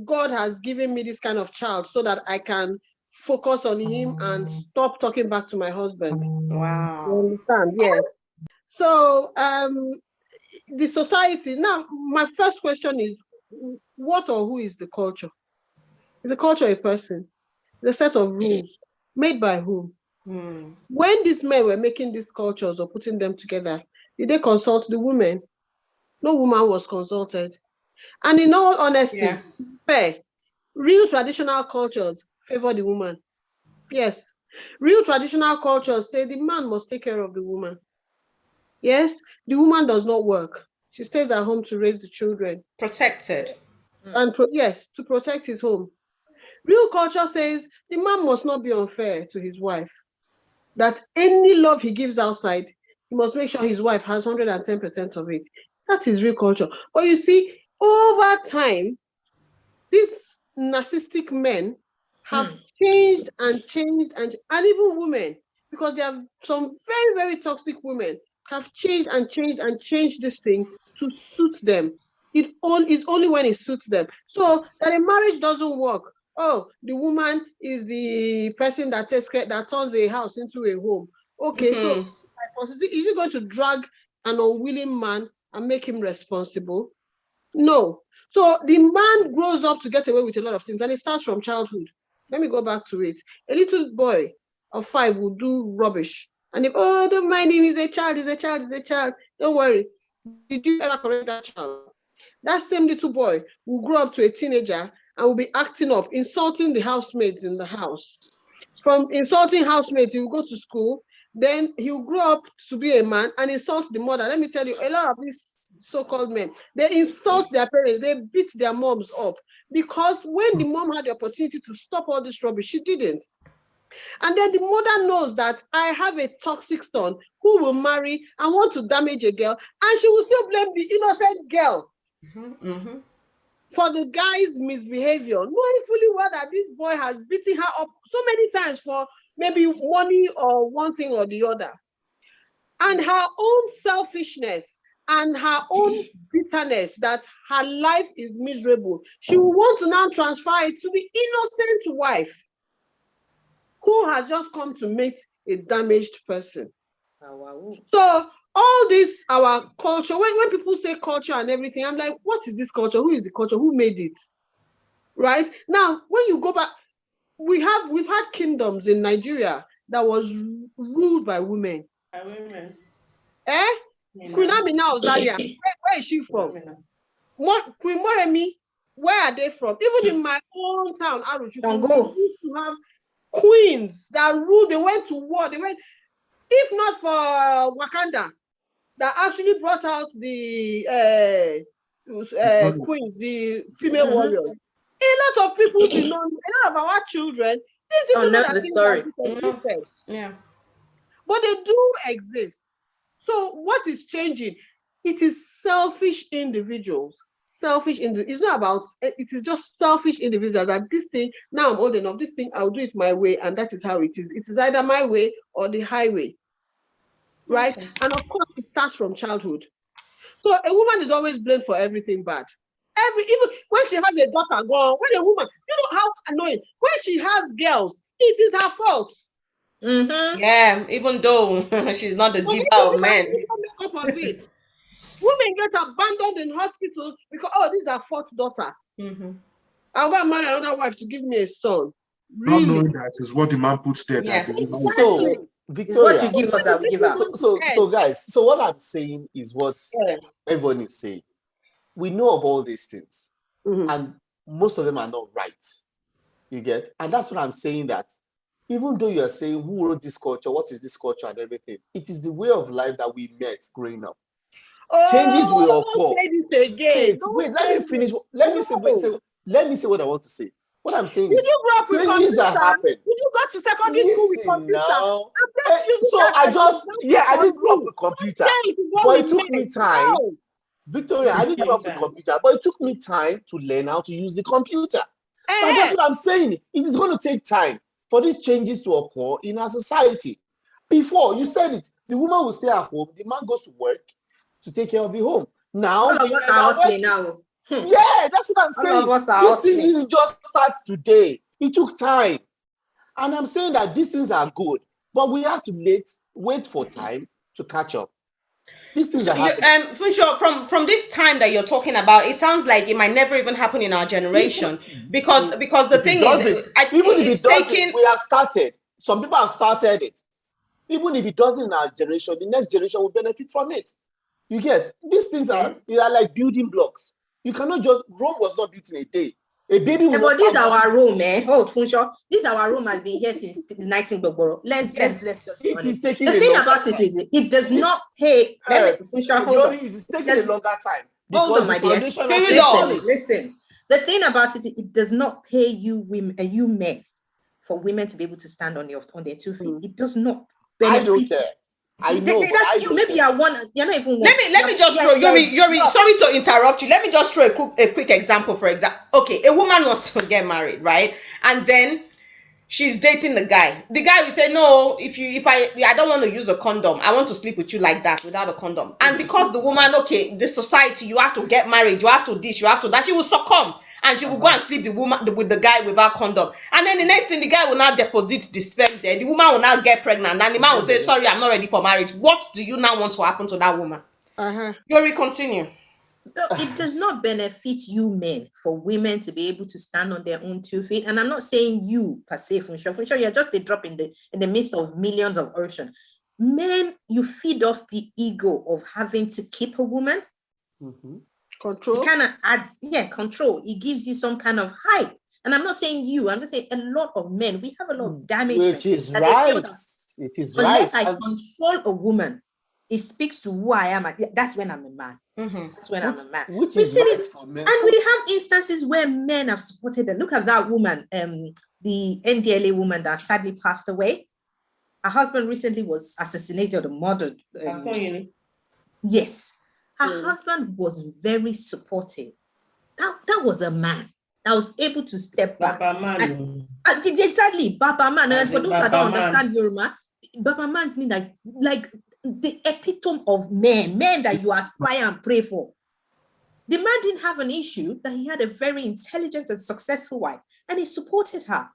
Speaker 5: God has given me this kind of child so that I can focus on him and stop talking back to my husband. You
Speaker 1: wow.
Speaker 5: understand? Yes. So the society, now my first question is, what or who is the culture? Is the culture a person? The set of rules made by whom?
Speaker 1: Hmm.
Speaker 5: When these men were making these cultures or putting them together, did they consult the women? No woman was consulted. And in all
Speaker 1: Yeah.
Speaker 5: honesty, fair, real traditional cultures favor the woman. Yes. Real traditional cultures say the man must take care of the woman. Yes, the woman does not work. She stays at home to raise the children.
Speaker 1: Protected.
Speaker 5: And yes, to protect his home. Real culture says the man must not be unfair to his wife. That any love he gives outside, he must make sure his wife has 110% of it. That is real culture. But you see, over time, these narcissistic men have changed and changed, and even women, because there are some very, very toxic women, have changed and changed and changed this thing to suit them. It is only when it suits them. So that a marriage doesn't work. Oh, the woman is the person that takes care, that turns a house into a home. Okay, so
Speaker 1: Hmm.
Speaker 5: is it going to drag an unwilling man and make him responsible? No. So the man grows up to get away with a lot of things, and it starts from childhood. Let me go back to it. A little boy of 5 will do rubbish. And if, oh, don't mind him, he's a child, he's a child, he's a child. Don't worry. Did you ever correct that child? That same little boy will grow up to a teenager and will be acting up, insulting the housemates in the house. From insulting housemates, he will go to school. Then he'll grow up to be a man and insult the mother. Let me tell you, a lot of these so-called men, they insult their parents, they beat their moms up. Because when the mom had the opportunity to stop all this rubbish, she didn't. And then the mother knows that I have a toxic son who will marry and want to damage a girl, and she will still blame the innocent girl
Speaker 1: Mm-hmm.
Speaker 5: for the guy's misbehavior, knowing fully well that this boy has beaten her up so many times for maybe money or one thing or the other. And her own selfishness and her own bitterness that her life is miserable, she will want to now transfer it to the innocent wife who has just come to meet a damaged person.
Speaker 2: Wow.
Speaker 5: So all this, our culture, when people say culture and everything, I'm like, what is this culture? Who is the culture? Who made it? Right? Now, when you go back, we've had kingdoms in Nigeria that was ruled by women.
Speaker 6: Women.
Speaker 5: Queen Amina Ozaria, where is she from? Queen Moremi, where are they from? Even in my own town, Arushuku, we used to have queens that ruled. They went to war. If not for Wakanda, that actually brought out the queens, the female warriors. A lot of people did not. A lot of our children didn't even know that things like this existed.
Speaker 1: Yeah.
Speaker 5: But they do exist. So what is changing? It is selfish individuals. It's not about, it is just selfish individuals that this thing, now I'm old enough, this thing, I'll do it my way, and that is how it is. It is either my way or the highway. Right? Okay. And of course, it starts from childhood. So a woman is always blamed for everything bad. Even when she has a daughter, when a woman, you know how annoying, when she has girls, it is her fault.
Speaker 1: Yeah, even though she's not the giver of men.
Speaker 5: Make up of it. Women get abandoned in hospitals because, this is her fourth daughter. I'll go and marry another wife to give me a son. Really?
Speaker 4: Not knowing that is what the man puts there.
Speaker 1: Yeah.
Speaker 3: So, Victoria,
Speaker 2: what you give us, I will give her.
Speaker 3: So guys, so what I'm saying is what everyone is saying. We know of all these things, and most of them are not right. You get? And that's what I'm saying, that even though you're saying who wrote this culture, what is this culture and everything, it is the way of life that we met growing up. Changes will occur. Wait, let me finish. Let me say what I want to say. What I'm saying is changes that happen.
Speaker 5: Did you go to secondary school with computer?
Speaker 3: Now. I didn't grow up with computer, but it took me time. Victoria, I didn't grow up with computer, but it took me time to learn how to use the computer. So that's what I'm saying. It is going to take time for these changes to occur in our society. Before, you said it, the woman will stay at home, the man goes to work to take care of the home. Now,
Speaker 2: all of us are hustling now.
Speaker 3: Yeah, that's what I'm saying. This thing didn't just start today. It took time. And I'm saying that these things are good, but we have to wait for time to catch up. These things are happening.
Speaker 1: Funsho, from this time that you're talking about, it sounds like it might never even happen in our generation because the thing is,
Speaker 3: we have started. Some people have started it. Even if it doesn't in our generation, the next generation will benefit from it. You get? These things are like building blocks. You cannot just, Rome was not built in a day. A baby will
Speaker 2: but this is our room, Hold, Funsho. This our room has been here since 19 Let's just
Speaker 3: it is taking
Speaker 2: the thing about it is it does not pay. Funsho, hold on.
Speaker 3: It is taking a longer time.
Speaker 2: Hold on, my dear. Listen. The thing about it does not pay you women and you men for women to be able to stand on their 2 feet. It does not benefit.
Speaker 3: I don't care. I know.
Speaker 2: Maybe you're not even one.
Speaker 1: Let me just throw Yuri, sorry to interrupt you. Let me just throw a quick example. For example, okay, a woman wants to get married, right? And then she's dating the guy. The guy will say, no, if I don't want to use a condom, I want to sleep with you like that without a condom. And because the woman, okay, the society, you have to get married, you have to this, you have to that, she will succumb. And she will go and sleep with the guy without condom. And then the next thing, the guy will now deposit the sperm there. The woman will now get pregnant. And the man will say, sorry, I'm not ready for marriage. What do you now want to happen to that woman? Yuri, continue.
Speaker 2: It does not benefit you men for women to be able to stand on their own 2 feet. And I'm not saying you per se, Funsho, you're just a drop in the midst of millions of ocean. Men, you feed off the ego of having to keep a woman.
Speaker 5: Control.
Speaker 2: It kind of adds, control. It gives you some kind of hype. And I'm not saying you, I'm just saying a lot of men, we have a lot of damage.
Speaker 3: Which is right. It is right.
Speaker 2: Unless I control a woman, it speaks to who I am. That's when I'm a man. That's when I'm a man.
Speaker 3: Which is right for men.
Speaker 2: And we have instances where men have supported them. Look at that woman, the NDLA woman that sadly passed away. Her husband recently was assassinated or murdered. Yes. Her husband was very supportive. That was a man that was able to step back.
Speaker 6: Baba man.
Speaker 2: Exactly, Baba man. And for those that don't understand Yoruba, Baba man means like the epitome of men that you aspire and pray for. The man didn't have an issue that he had a very intelligent and successful wife, and he supported her.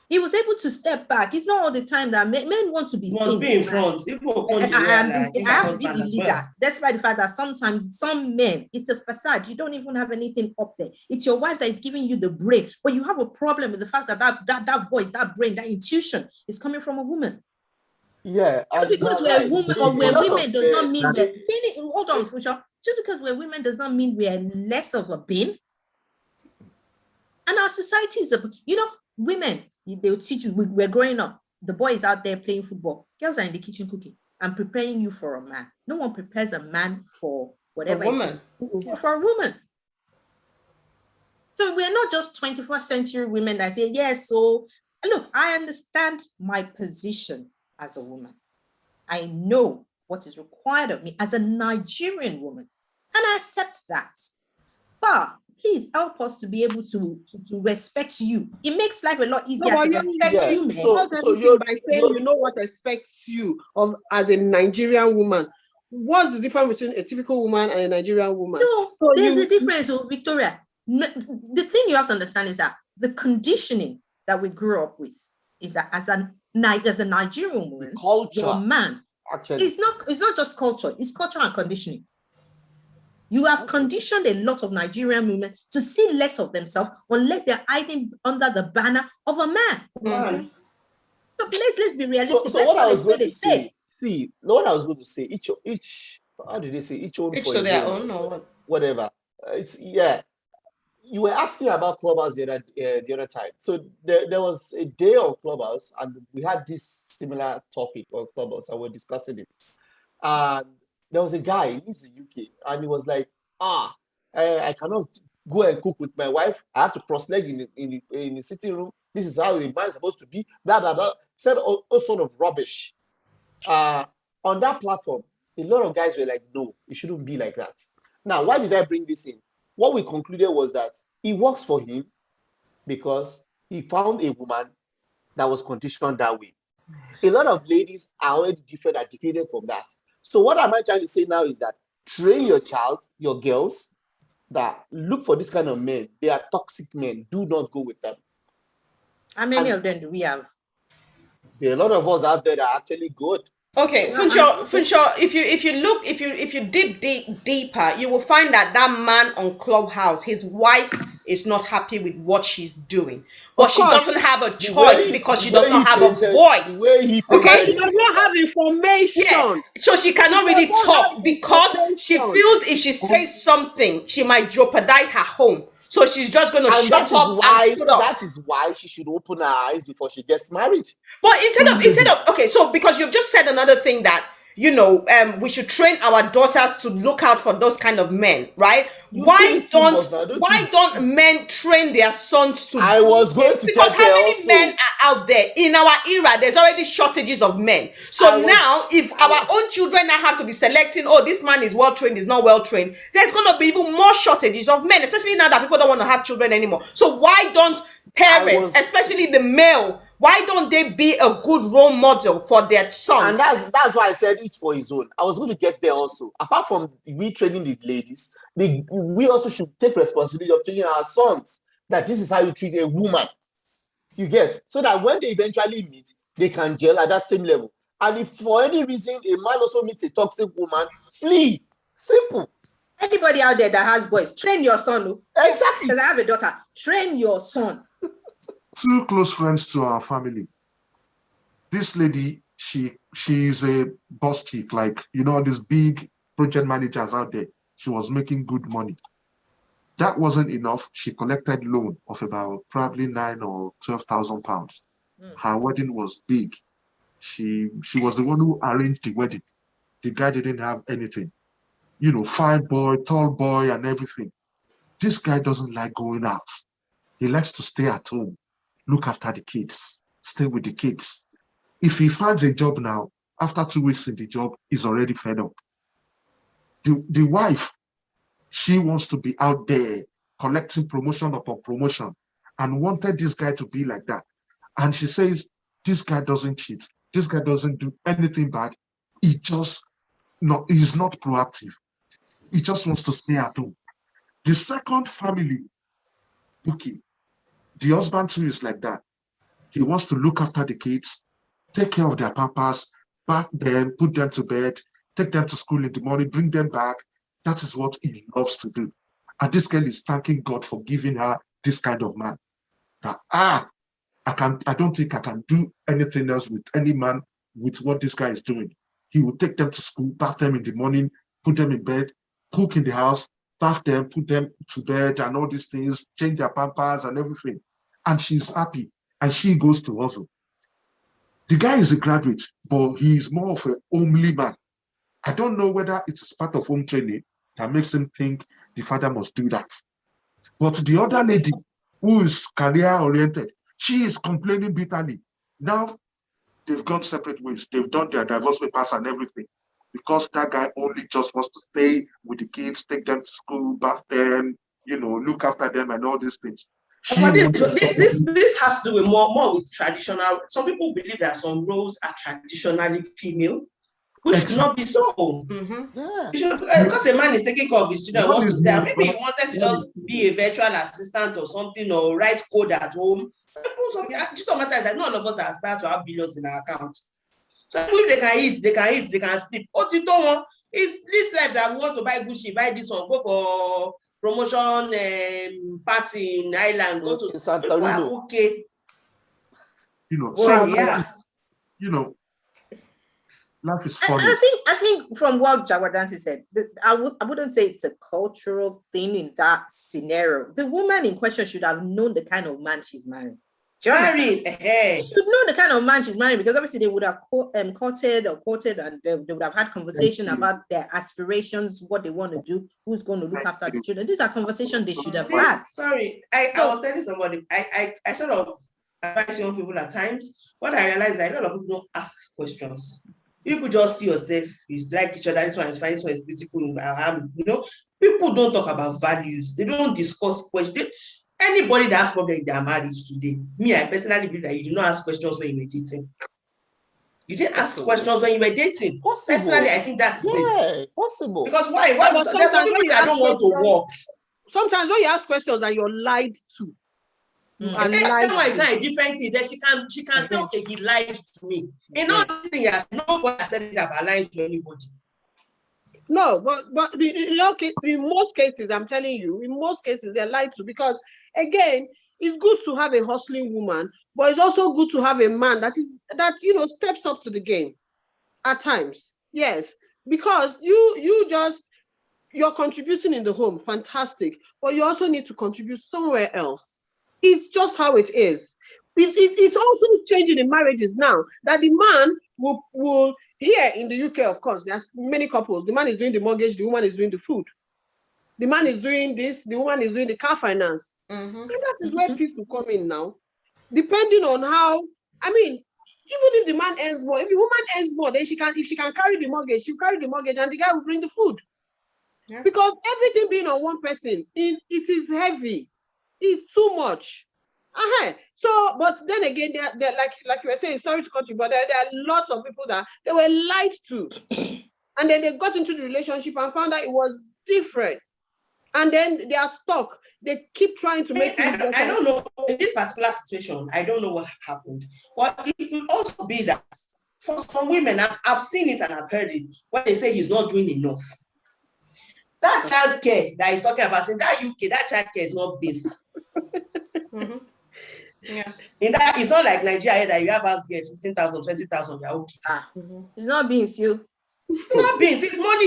Speaker 2: He was able to step back. It's not all the time that men want to be
Speaker 6: You must
Speaker 2: seen.
Speaker 6: be in front. People come
Speaker 2: And
Speaker 6: the way
Speaker 2: I,
Speaker 6: I
Speaker 2: am
Speaker 6: like.
Speaker 2: I have to be the leader. Despite the fact that sometimes some men, it's a facade. You don't even have anything up there. It's your wife that is giving you the brain, but you have a problem with the fact that that voice, that brain, that intuition is coming from a woman.
Speaker 3: Yeah,
Speaker 2: Just because we're
Speaker 3: right.
Speaker 2: women or we're women does not mean we're hold on, Funsho. Just because we're women does not mean we're less of a being. And our society is women, they'll teach you. We're growing up. The boy is out there playing football. Girls are in the kitchen cooking and preparing you for a man. No one prepares a man for whatever
Speaker 1: A woman.
Speaker 2: it is. For a woman. So we're not just 21st century women that say, yes, so look, I understand my position as a woman. I know what is required of me as a Nigerian woman, and I accept that. But please help us to be able to respect you. It makes life a lot easier to respect you, man.
Speaker 5: So you're by saying you know what expects you of as a Nigerian woman. What's the difference between a typical woman and a Nigerian woman?
Speaker 2: No, so there's a difference, Victoria. The thing you have to understand is that the conditioning that we grew up with is that as a Nigerian woman, your man, actually, it's not just culture, it's culture and conditioning. You have conditioned a lot of Nigerian women to see less of themselves unless they're hiding under the banner of a man. Mm-hmm. So let's be realistic.
Speaker 3: So what I was going to say, what I was going to say, each how did they say each own for their own or whatever. It's you were asking about Clubhouse the other time. So there was a day of Clubhouse, and we had this similar topic on Clubhouse, and we're discussing it. And there was a guy, he lives in the UK, and he was like, I cannot go and cook with my wife. I have to cross leg in the sitting room. This is how the man is supposed to be. Blah, blah, blah. Said all sort of rubbish. On that platform, a lot of guys were like, no, it shouldn't be like that. Now, why did I bring this in? What we concluded was that it works for him because he found a woman that was conditioned that way. A lot of ladies are already different and defeated from that. So what am I trying to say now is that train your child, your girls, that look for this kind of men. They are toxic men. Do not go with them.
Speaker 2: How many of them do we have?
Speaker 3: There are a lot of us out there that are actually good.
Speaker 1: Okay, Funsho, if you dig deeper, you will find that man on Clubhouse, his wife is not happy with what she's doing, but she doesn't have a choice because she does not have a voice.
Speaker 5: Okay, she does not have information.
Speaker 1: Yeah. So she cannot really talk because she feels if she says something, she might jeopardize her home. So she's just going to shut up and put up.
Speaker 3: That is why she should open her eyes before she gets married.
Speaker 1: But instead of okay, so because you've just said another thing that we should train our daughters to look out for those kind of men, right? Why don't men train their sons to?
Speaker 3: I was going to
Speaker 1: because how many men are out there in our era? There's already shortages of men. So now, if our own children now have to be selecting, oh, this man is well trained, is not well trained, there's going to be even more shortages of men, especially now that people don't want to have children anymore. So why don't parents, especially the male, why don't they be a good role model for their sons?
Speaker 3: And that's why I said each for his own. I was going to get there also. Apart from we training the ladies, we also should take responsibility of training our sons that this is how you treat a woman. You get? So that when they eventually meet, they can gel at that same level. And if for any reason a man also meets a toxic woman, flee. Simple.
Speaker 2: Anybody out there that has boys, train your son.
Speaker 3: Exactly.
Speaker 2: Because I have a daughter. Train your son.
Speaker 4: 2 close friends to our family. This lady, she's a boss chick, like these big project managers out there. She was making good money. That wasn't enough. She collected loan of about probably 9 or 12,000 pounds. Her wedding was big. She was the one who arranged the wedding. The guy didn't have anything. Fine boy, tall boy, and everything. This guy doesn't like going out. He likes to stay at home, look after the kids, stay with the kids. If he finds a job now, after 2 weeks in the job, he's already fed up. The wife, she wants to be out there collecting promotion upon promotion and wanted this guy to be like that. And she says, this guy doesn't cheat. This guy doesn't do anything bad. He's not proactive. He just wants to stay at home. The second family, okay, the husband too is like that. He wants to look after the kids, take care of their pampers, bath them, put them to bed, take them to school in the morning, bring them back. That is what he loves to do. And this girl is thanking God for giving her this kind of man. That I don't think I can do anything else with any man with what this guy is doing. He will take them to school, bath them in the morning, put them in bed, cook in the house, bath them, put them to bed, and all these things, change their pampers and everything. And she's happy, and she goes to hustle. The guy is a graduate, but he is more of a homely man. I don't know whether it is part of home training that makes him think the father must do that. But the other lady, who is career oriented, she is complaining bitterly. Now they've gone separate ways. They've done their divorce papers and everything because that guy only just wants to stay with the kids, take them to school, bath them, look after them and all these things.
Speaker 6: But this has to do with more with traditional. Some people believe that some roles are traditionally female, which should not be so.
Speaker 1: Mm-hmm.
Speaker 6: Because a man is taking care of his children, wants to stay. Maybe he wanted to just be a virtual assistant or something, or write code at home. Digital matter is like not all of us that start to have billions in our account. So if they can eat, they can sleep. What you don't want is this life that we want to buy Gucci, buy this one, go for promotion party in Ireland, go to
Speaker 3: Santarino.
Speaker 6: Okay.
Speaker 4: Life is funny.
Speaker 2: I think from what Jagwadansi said, I wouldn't say it's a cultural thing in that scenario. The woman in question should have known the kind of man she's marrying. She should know the kind of man she's marrying, because obviously they would have courted, and they would have had conversation about their aspirations, what they want to do, who's going to look after the children. These are conversations they should have had.
Speaker 6: Sorry, I was telling somebody, I sort of advise young people at times. What I realize is that a lot of people don't ask questions. People just see yourself, you like each other, this one is fine, this one is beautiful. People don't talk about values. They don't discuss questions. Anybody that has problem in their marriage today, I personally believe that you did not ask questions when you were dating. You didn't ask questions when you were dating.
Speaker 3: Possible.
Speaker 6: Personally, I think that's it.
Speaker 3: Possible.
Speaker 6: Because why? There's some people that don't want to work.
Speaker 5: Sometimes when you ask questions and you're lied to.
Speaker 6: That one is not a different thing. Then she can say, okay, he lied to me. In all these things, nobody has said this about lying to anybody.
Speaker 5: No, but in most cases, I'm telling you, in most cases they're lied to, because again, it's good to have a hustling woman, but it's also good to have a man that steps up to the game at times. Yes, because you're contributing in the home, fantastic, but you also need to contribute somewhere else. It's just how it is. It's also changing in marriages now, that the man will here in the UK, of course, there's many couples. The man is doing the mortgage, the woman is doing the food. The man is doing this, the woman is doing the car finance.
Speaker 1: Mm-hmm.
Speaker 5: And that is where peace will come in now. Depending on how, even if the man earns more, if the woman earns more, then if she can carry the mortgage, she'll carry the mortgage and the guy will bring the food. Yeah. Because everything being on one person, it is heavy. It's too much. So, but then again, they're like you were saying, sorry to cut you, but there are lots of people that they were lied to. And then they got into the relationship and found out it was different. And then they are stuck. They keep trying to make things better.
Speaker 6: I don't know. In this particular situation, I don't know what happened. But it could also be that for some women, I've seen it and I've heard it, when they say he's not doing enough. That childcare that he's talking about, in that UK, that childcare is not base.
Speaker 1: Mm-hmm. Yeah.
Speaker 6: It's not like Nigeria that you have house girl 15,000, 20,000, you're okay.
Speaker 2: It's not beans, you.
Speaker 6: It's not beans, it's money.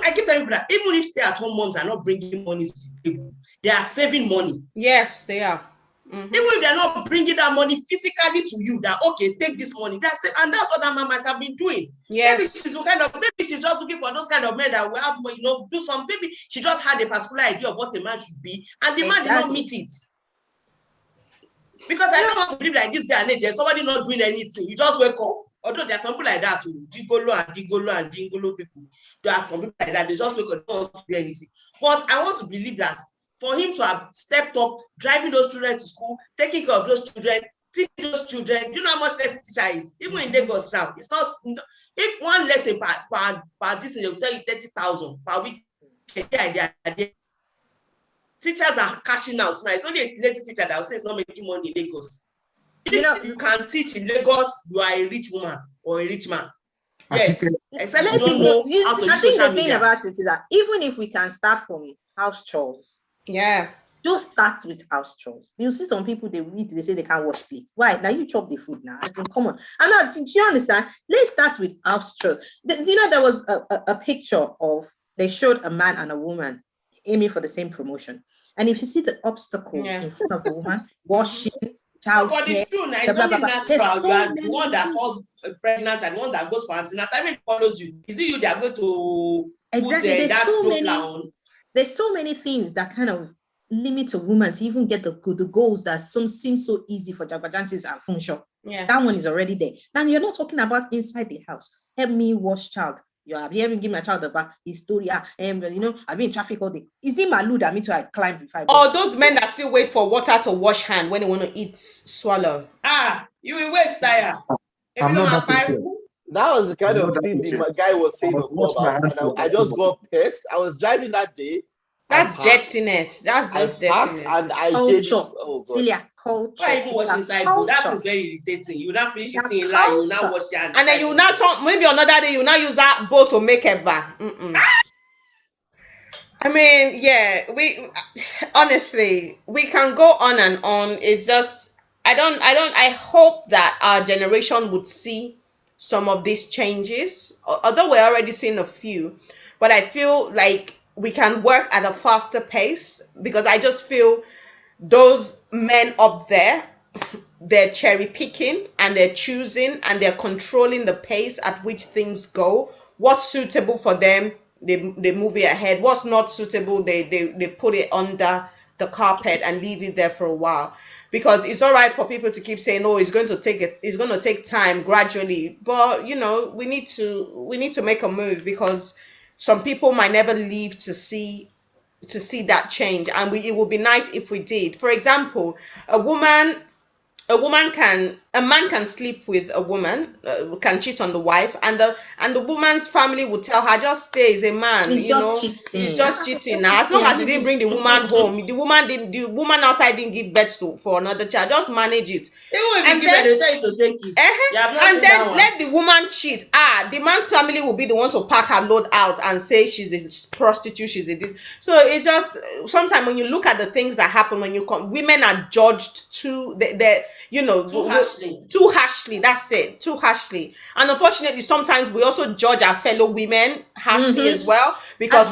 Speaker 6: I keep telling people that even if stay-at-home moms are not bringing money to the table, they are saving money.
Speaker 1: Yes, they are. Mm-hmm.
Speaker 6: Even if they're not bringing that money physically to you, that okay, take this money. That's it, and that's what that man might have been doing.
Speaker 1: Yes.
Speaker 6: Maybe she's just looking for those kind of men that will have, do some. Maybe she just had a particular idea of what a man should be, and the man did not meet it. Because I don't want to believe like this day and age, there's somebody not doing anything. You just wake up. Although there's some people like that too, Digolo people. There are some people like that, they just wake up, don't want to do anything. But I want to believe that for him to have stepped up, driving those children to school, taking care of those children, teaching those children, you know how much lesson teacher is? Even in Lagos now, it's not, if one lesson per this, they will tell you 30,000 per week. Teachers are cashing out now. It's only a lazy teacher that will say it's not making money in Lagos. If you can teach in Lagos, you are a rich woman or a rich man. Yes, except you don't know how to use social
Speaker 2: the thing
Speaker 6: media.
Speaker 2: about it is that even if we can start from house chores, just start with house chores. You see some people, they say they can't wash plates. Why? Now you chop the food now. It's in common. And now, do you understand? Let's start with house chores. There was a picture of, they showed a man and a woman aiming for the same promotion. And if you see the obstacles in front of the woman, washing, child
Speaker 6: But
Speaker 2: care,
Speaker 6: it's true now. It's only natural. You are the one that falls pregnant and the one that goes for antenatal. Even follows you. Is it you that are going to
Speaker 2: exactly?
Speaker 6: put that on?
Speaker 2: There's so many things that kind of limit a woman to even get the goals that seem so easy for Jagbajantis and Funsho. That one is already there. Now you're not talking about inside the house. Help me wash child. Have you ever given my child the bath? His story, I've been in traffic all day. Is it Malu that me to climb before I go?
Speaker 1: Or those men that still wait for water to wash hand when they want to eat swallow.
Speaker 6: You will wait, Taya.
Speaker 4: I'm not that
Speaker 3: That was the kind of thing the guy was saying on Clubhouse, and I just got pissed. I was driving that day.
Speaker 1: That's dirtiness. That's just dirtiness.
Speaker 3: And I
Speaker 2: culture.
Speaker 3: Oh,
Speaker 2: Celia, culture.
Speaker 6: Why even wash inside food? That is very irritating. You not finish eating in line, you now wash your hands.
Speaker 1: And then you now maybe another day you now use that bowl to make a bar. I mean, yeah, we honestly we can go on and on. It's just I hope that our generation would see some of these changes. Although we're already seeing a few, but I feel like we can work at a faster pace, because I just feel those men up there, they're cherry picking and they're choosing and they're controlling the pace at which things go. What's suitable for them, they move it ahead. What's not suitable, they put it under the carpet and leave it there for a while. Because it's all right for people to keep saying, oh, it's going to take time gradually, but we need to make a move, because some people might never live to see that change, and it would be nice if we did. For example, a man can sleep with a woman, can cheat on the wife, and the woman's family would tell her, just stay, he's a man,
Speaker 2: he's
Speaker 1: just cheating. Now, as long as he didn't bring the woman home, the woman outside didn't give birth for another child, just manage it.
Speaker 6: And then they tell you to take it.
Speaker 1: And then let the woman cheat. The man's family will be the one to pack her load out and say she's a prostitute, she's a this. So it's just, sometimes when you look at the things that happen when women are judged too harshly. That's it, too harshly. And unfortunately, sometimes we also judge our fellow women harshly as well, because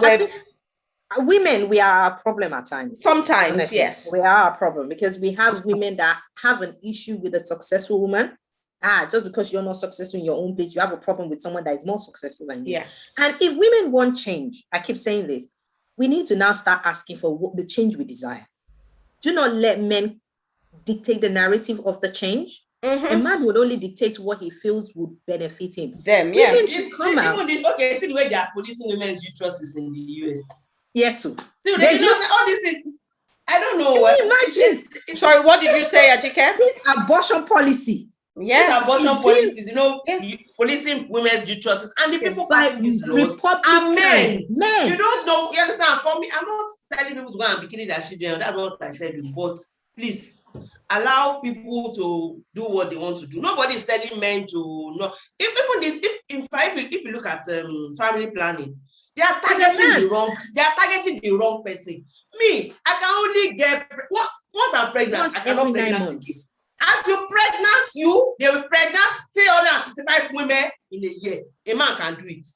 Speaker 2: women, we are a problem at times.
Speaker 1: Sometimes,
Speaker 2: honestly,
Speaker 1: yes,
Speaker 2: we are a problem, because we have women that have an issue with a successful woman. Just because you're not successful in your own place, you have a problem with someone that is more successful than you.
Speaker 1: Yeah.
Speaker 2: And if women want change, I keep saying this, we need to now start asking for the change we desire. Do not let men dictate the narrative of the change. A man would only dictate what he feels would benefit him. Women should come out.
Speaker 6: Okay, see the way they are policing women's uteruses in the US.
Speaker 2: Yes, sir.
Speaker 6: See, they say all this is, I don't know.
Speaker 2: Imagine.
Speaker 1: Sorry, what did you say, Ajike?
Speaker 2: This abortion policy.
Speaker 6: This abortion policies, policing women's uteruses, and the people passing these laws are men. You don't know. You understand? For me, I'm not telling people to go and be killing their children. That's what I said. But please allow people to do what they want to do. Nobody is telling men to not. If you look at family planning, they are targeting the wrong. They are targeting the wrong person. Me, I can only get once I'm pregnant. I cannot pregnant again. As you pregnant, they will pregnant 365 women in a year. A man can do it.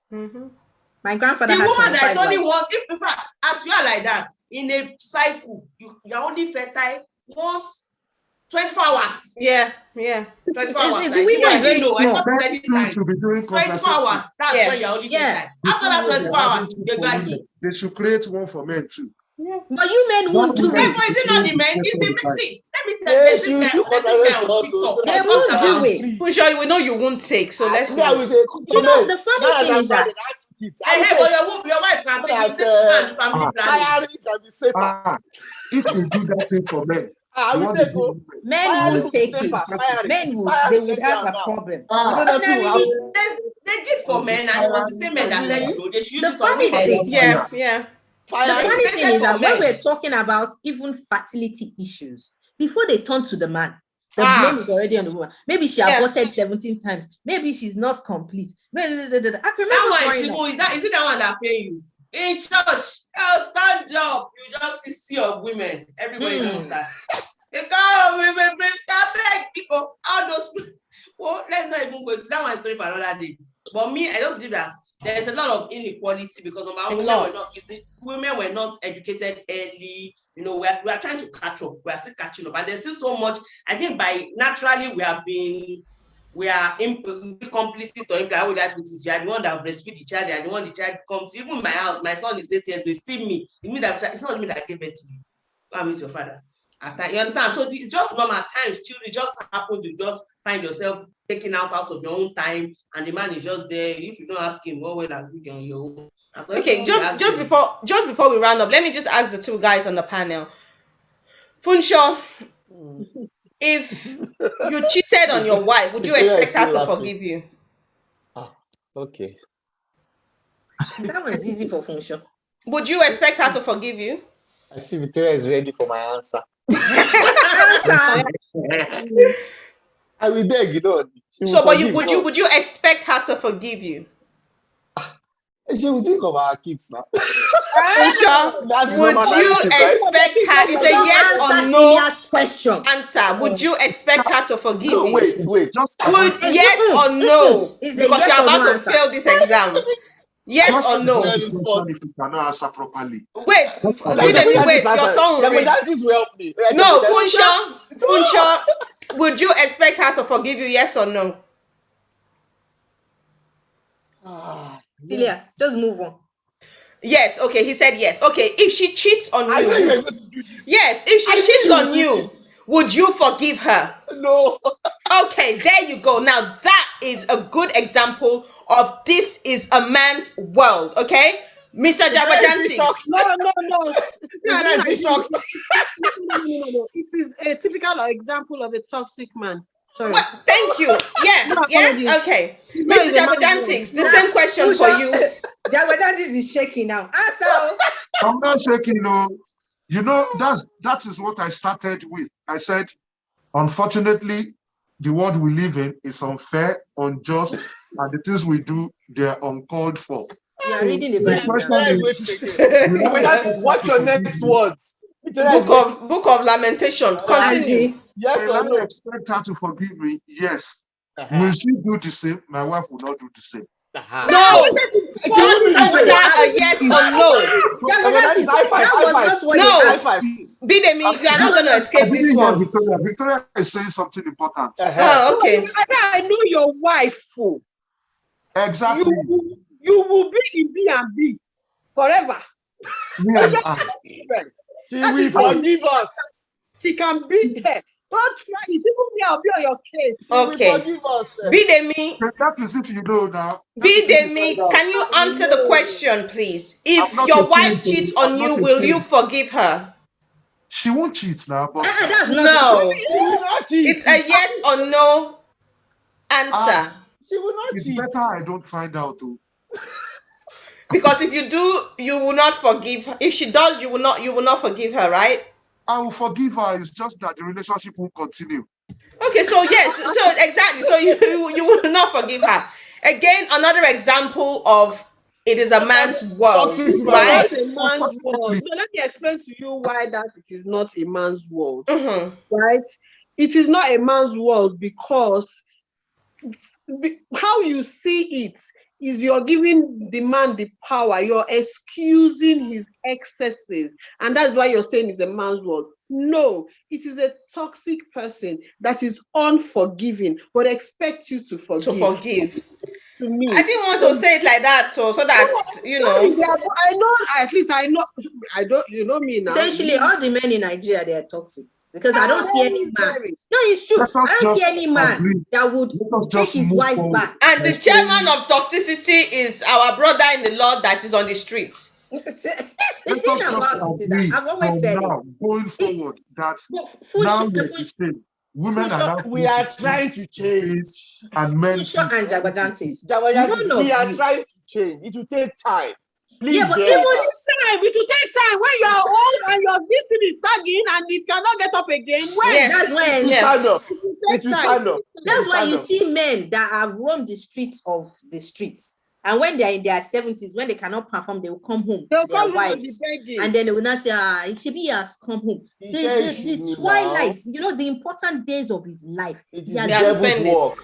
Speaker 2: My grandfather.
Speaker 6: The woman that is only one. In fact, as you are like that in a cycle, you are only fertile once 24 hours.
Speaker 1: Yeah.
Speaker 6: 24 hours.
Speaker 2: The women are very small.
Speaker 6: 24 hours. That's when you're only fertile. After that 24 hours, they go again.
Speaker 4: They should create one for men too.
Speaker 2: Yeah. But you men won't do it.
Speaker 6: Is it not the men? It's the men. See, let me tell you, this guy on TikTok.
Speaker 2: They won't do it.
Speaker 1: For sure, we know you won't take. So let's see.
Speaker 2: The funny thing is that
Speaker 6: your wife can take the family planning.
Speaker 4: If we do that thing for men,
Speaker 2: men would take it. They would have a problem.
Speaker 6: They did for men, and it was the same men that said they should use it for
Speaker 2: women.
Speaker 1: Yeah.
Speaker 2: The funny thing is that when we're talking about even fertility issues, before they turn to the man, The blame is already on the woman. Maybe she
Speaker 1: Yeah.
Speaker 2: aborted 17 times. Maybe she's not complete. I can remember
Speaker 6: That one is
Speaker 2: growing up.
Speaker 6: is it that one that pay you? In church, stand up. You just see sea of women. Everybody knows that. They go, we beg people. All those. Well, let's not even go. That one is story for another day. But me, I just believe that there's a lot of inequality because of our women were not educated early. You know, we are trying to catch up. We are still catching up, and there's still so much. I think by naturally we are complicit or implicit. How would I put it? You are the one that breastfeed the child. You are the one the child comes to. Even in my house, my son is 8 years. So it's still me. It means that it's not me that gave birth to you. I mean, it's your father. You understand? So it's just normal times. Children, it just happens. You just find yourself taking out of your own time, and the man is just there. If you don't ask him, what will I do on your own?
Speaker 1: Okay, just before we round up, let me just ask the two guys on the panel. Funsho, if you cheated on your wife, would you expect her to forgive you?
Speaker 3: Okay.
Speaker 2: That one's easy for Funsho.
Speaker 1: Would you expect her to forgive you?
Speaker 3: I see Victoria is ready for my answer.
Speaker 2: Answer.
Speaker 3: I will beg, you know.
Speaker 1: So, but would you expect her to forgive you?
Speaker 3: She will think of our kids now.
Speaker 1: Funsho, would you expect her? It's a yes or no
Speaker 2: question.
Speaker 1: Answer. Would you expect her to forgive you?
Speaker 3: Wait.
Speaker 1: Yes or no?
Speaker 2: It's
Speaker 1: Because
Speaker 2: yes
Speaker 1: you're
Speaker 2: or no
Speaker 1: about to
Speaker 2: answer.
Speaker 1: fail this exam. Yes or no?
Speaker 4: If you cannot answer properly.
Speaker 1: Wait, wait, your tongue will read.
Speaker 3: This will help me.
Speaker 1: No, Funsho, would you expect her to forgive you? Yes or no?
Speaker 2: Celia, just move on.
Speaker 1: Yes. Okay, he said yes. Okay, if she cheats on
Speaker 3: I know
Speaker 1: you,
Speaker 3: you're going to do this.
Speaker 1: yes, if she cheats on you, would you forgive her?
Speaker 3: No.
Speaker 1: Okay, there you go. Now that is a good example of this is a man's world. Okay, Mr. Jabajanti.
Speaker 5: No.
Speaker 3: Is shocked?
Speaker 5: No. It is a typical example of a toxic man. Sorry.
Speaker 1: Well, thank you. Yeah. Okay, Mr. Jabajanti, the same question for you.
Speaker 2: Jabajanti is shaking now. Answer.
Speaker 4: I'm not shaking, no. You know, that is what I started with. I said, unfortunately, the world we live in is unfair, unjust, and the things we do, they're uncalled for.
Speaker 2: You are reading the
Speaker 4: The
Speaker 2: Bible.
Speaker 4: question is,
Speaker 3: What's your next words?
Speaker 1: Book of Lamentation. Continue.
Speaker 3: Yes or
Speaker 4: will I
Speaker 3: no?
Speaker 4: expect her to forgive me? Yes. Will she do the same? My wife will not do the same.
Speaker 1: No. Answer a yes or no. No. Bidemi, you are not going to escape this one.
Speaker 4: Victoria is saying something important.
Speaker 1: Oh, okay.
Speaker 5: I know your wife.
Speaker 4: Exactly.
Speaker 5: You will be in B and B forever.
Speaker 3: She will forgive us.
Speaker 5: She can be there. Don't try it. Even me, I'll be on your case.
Speaker 1: Okay.
Speaker 3: Forgive us.
Speaker 1: Bidemi.
Speaker 4: That is if you know now.
Speaker 1: Bidemi, can you answer the question, please? If your wife cheats on you, will you forgive her?
Speaker 4: She won't cheat now, but
Speaker 1: no.
Speaker 3: She will not cheat.
Speaker 1: It's a yes or no answer.
Speaker 3: She will not
Speaker 4: it's
Speaker 3: cheat.
Speaker 4: Better I don't find out though.
Speaker 1: Because if you do, you will not forgive her. If she does, you will not forgive her, right?
Speaker 4: I will forgive her. It's just that the relationship will continue.
Speaker 1: Okay, so yes, so exactly. So you will not forgive her. Again, another example of it is a man's world, right?
Speaker 5: It's a man's world. No, let me explain to you why that it is not a man's world.
Speaker 1: Mm-hmm.
Speaker 5: Right? It is not a man's world because how you see it is you're giving the man the power, you're excusing his excesses, and that's why you're saying it's a man's world. No, it is a toxic person that is unforgiving, but expect you to forgive. To me,
Speaker 1: I didn't want to say it like that, so that you know.
Speaker 5: I know. At least I know. I don't. You know me now.
Speaker 2: Essentially, all the men in Nigeria, they are toxic. Because I don't see any man. No, it's true. I don't see any man that would take his wife back.
Speaker 1: And the chairman of toxicity is our brother in the Lord that is on the streets.
Speaker 2: The thing about it is that I've always said
Speaker 4: now, going forward, that now we're the same. Women are now
Speaker 3: we are trying to change.
Speaker 4: And men
Speaker 3: we are trying to change. It will take time. Please,
Speaker 2: yeah, but even
Speaker 5: time. It will take time when you are old and your this thing is sagging and it cannot get up again. When
Speaker 1: Yeah.
Speaker 2: That's when
Speaker 3: It will stand up.
Speaker 5: it will
Speaker 3: It
Speaker 5: take
Speaker 3: will
Speaker 5: time.
Speaker 3: stand up.
Speaker 2: That's why you
Speaker 3: Stand up.
Speaker 2: see men that have roamed the streets of the streets. And when they're in their 70s, when they cannot perform, they will come home
Speaker 5: They'll
Speaker 2: to their
Speaker 5: come home and be
Speaker 2: wives.
Speaker 5: begging.
Speaker 2: And then they will not say, Ishibi has come home.
Speaker 3: He said he should
Speaker 2: The
Speaker 3: kneel
Speaker 2: twilight,
Speaker 3: now.
Speaker 2: you know, the important days of his life.
Speaker 3: It
Speaker 2: he
Speaker 3: is
Speaker 2: has
Speaker 3: the
Speaker 1: Yeah,
Speaker 3: devil's
Speaker 1: spend it.
Speaker 3: work.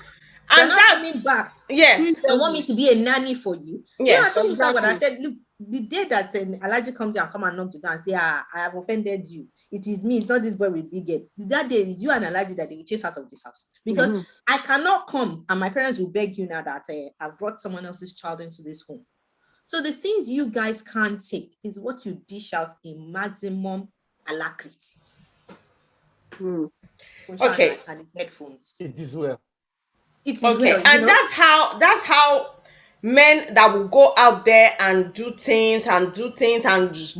Speaker 2: You're
Speaker 1: And
Speaker 2: not
Speaker 1: that's,
Speaker 2: coming back
Speaker 1: yeah,
Speaker 5: Doing
Speaker 2: and want me
Speaker 5: service.
Speaker 2: to be a nanny for you.
Speaker 1: Yeah,
Speaker 2: I told Musa, but I
Speaker 5: exactly.
Speaker 2: said, look, the day that Elijah comes here and come and knock you down and say, I have offended you. It is me, it's not this boy with big head. That day is you and Elijah that they will chase out of this house. Because
Speaker 5: Mhm.
Speaker 2: I cannot come and my parents will beg you now that I've brought someone else's child into this home. So the things you guys can't take is what you dish out in maximum alacrity.
Speaker 5: Mm.
Speaker 1: Okay.
Speaker 2: And his headphones.
Speaker 3: It is well.
Speaker 2: It is
Speaker 1: Okay,
Speaker 2: well, you
Speaker 1: and
Speaker 2: know?
Speaker 1: that's how men that will go out there and do things and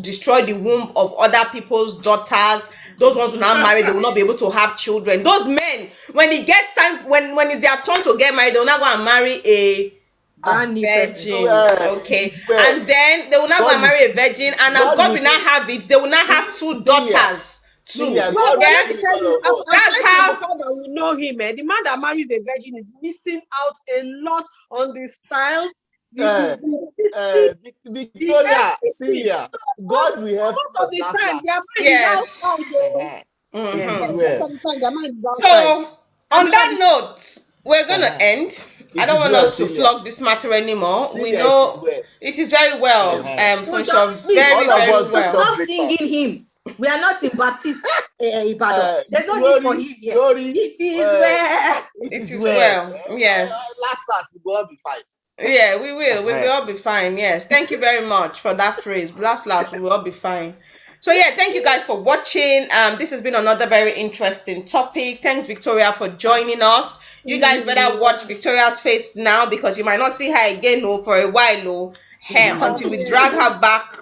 Speaker 1: destroy the womb of other people's daughters, those ones will not marry, they will not be able to have children. Those men, when it gets time, when it's their turn to get married, they will not go and marry a
Speaker 2: Brand new person.
Speaker 1: virgin.
Speaker 3: Well,
Speaker 1: Okay,
Speaker 3: it is well.
Speaker 1: and then they will not go and
Speaker 3: God
Speaker 1: marry a virgin, and as
Speaker 3: God
Speaker 1: God
Speaker 3: will
Speaker 1: will not have it, they will not have two daughters too.
Speaker 3: Celia,
Speaker 5: No,
Speaker 3: God
Speaker 5: but
Speaker 3: will
Speaker 5: let
Speaker 1: Yeah,
Speaker 5: me
Speaker 3: give
Speaker 5: tell you,
Speaker 3: all of us.
Speaker 1: that's
Speaker 5: aside
Speaker 1: how-
Speaker 5: from the fact that we know him, the man that marries a virgin is missing out a lot on the styles.
Speaker 3: Victoria, Celia, God will help
Speaker 5: Most of
Speaker 3: us
Speaker 5: the
Speaker 3: last.
Speaker 5: time, their mind
Speaker 1: Yes.
Speaker 5: is outside.
Speaker 1: Mhm.
Speaker 2: Yes.
Speaker 5: Most
Speaker 3: Well,
Speaker 5: of the time, their mind is outside.
Speaker 1: So, on that note, we're gonna end. I
Speaker 3: It
Speaker 1: don't
Speaker 3: is
Speaker 1: want
Speaker 3: well,
Speaker 1: us to
Speaker 3: Celia.
Speaker 1: flog this matter anymore. We
Speaker 3: Celia,
Speaker 1: know
Speaker 3: it is well.
Speaker 1: it is very well. Funsho,
Speaker 2: Please,
Speaker 1: very,
Speaker 3: All of
Speaker 1: very
Speaker 3: us will
Speaker 1: well.
Speaker 3: chop
Speaker 2: Stop
Speaker 3: breakfast.
Speaker 2: singing him. We are not in Baptist Ibadan. There's no need for him here.
Speaker 3: Glory,
Speaker 2: It is well.
Speaker 1: It is well. Yes.
Speaker 3: Last, we will all be fine.
Speaker 1: Yeah, we will. We will all be fine. Yes. Thank you very much for that phrase. Last, we will all be fine. So yeah, thank you guys for watching. This has been another very interesting topic. Thanks, Victoria, for joining us. You guys better watch Victoria's face now because you might not see her again for a while until we drag her back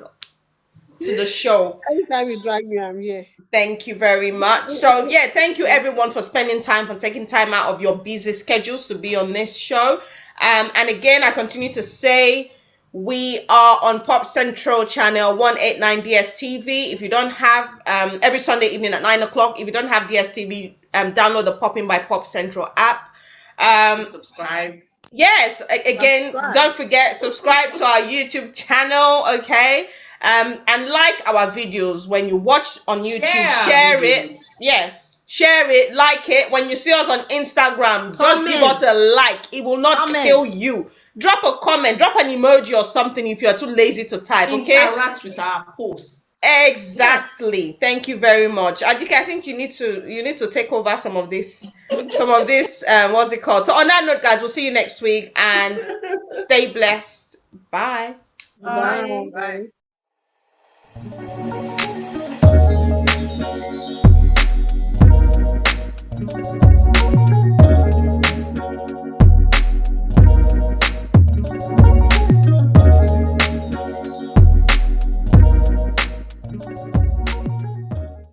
Speaker 1: to the show.
Speaker 5: Anytime you drag me, I'm here.
Speaker 1: Thank you very much. So yeah, thank you everyone for spending time, for taking time out of your busy schedules to be on this show. And again, I continue to say we are on Pop Central channel 189 DSTV. If you don't have every Sunday evening at 9 o'clock, if you don't have DSTV, download the Popping by Pop Central app.
Speaker 6: Subscribe.
Speaker 1: Yes, again,
Speaker 2: Subscribe.
Speaker 1: don't forget, subscribe to our YouTube channel, okay? And like our videos when you watch on YouTube, share it.
Speaker 6: videos.
Speaker 1: Yeah, share it, like it. When you see us on Instagram, just give us a like. It will not kill you. Drop a comment, drop an emoji or something if you're too lazy to type, okay?
Speaker 6: Interact with our posts.
Speaker 1: Exactly. Yes. Thank you very much. Ajike, I think you need to take over some of this what's it called? So on that note, guys, we'll see you next week and stay blessed. Bye.
Speaker 2: Bye. Bye.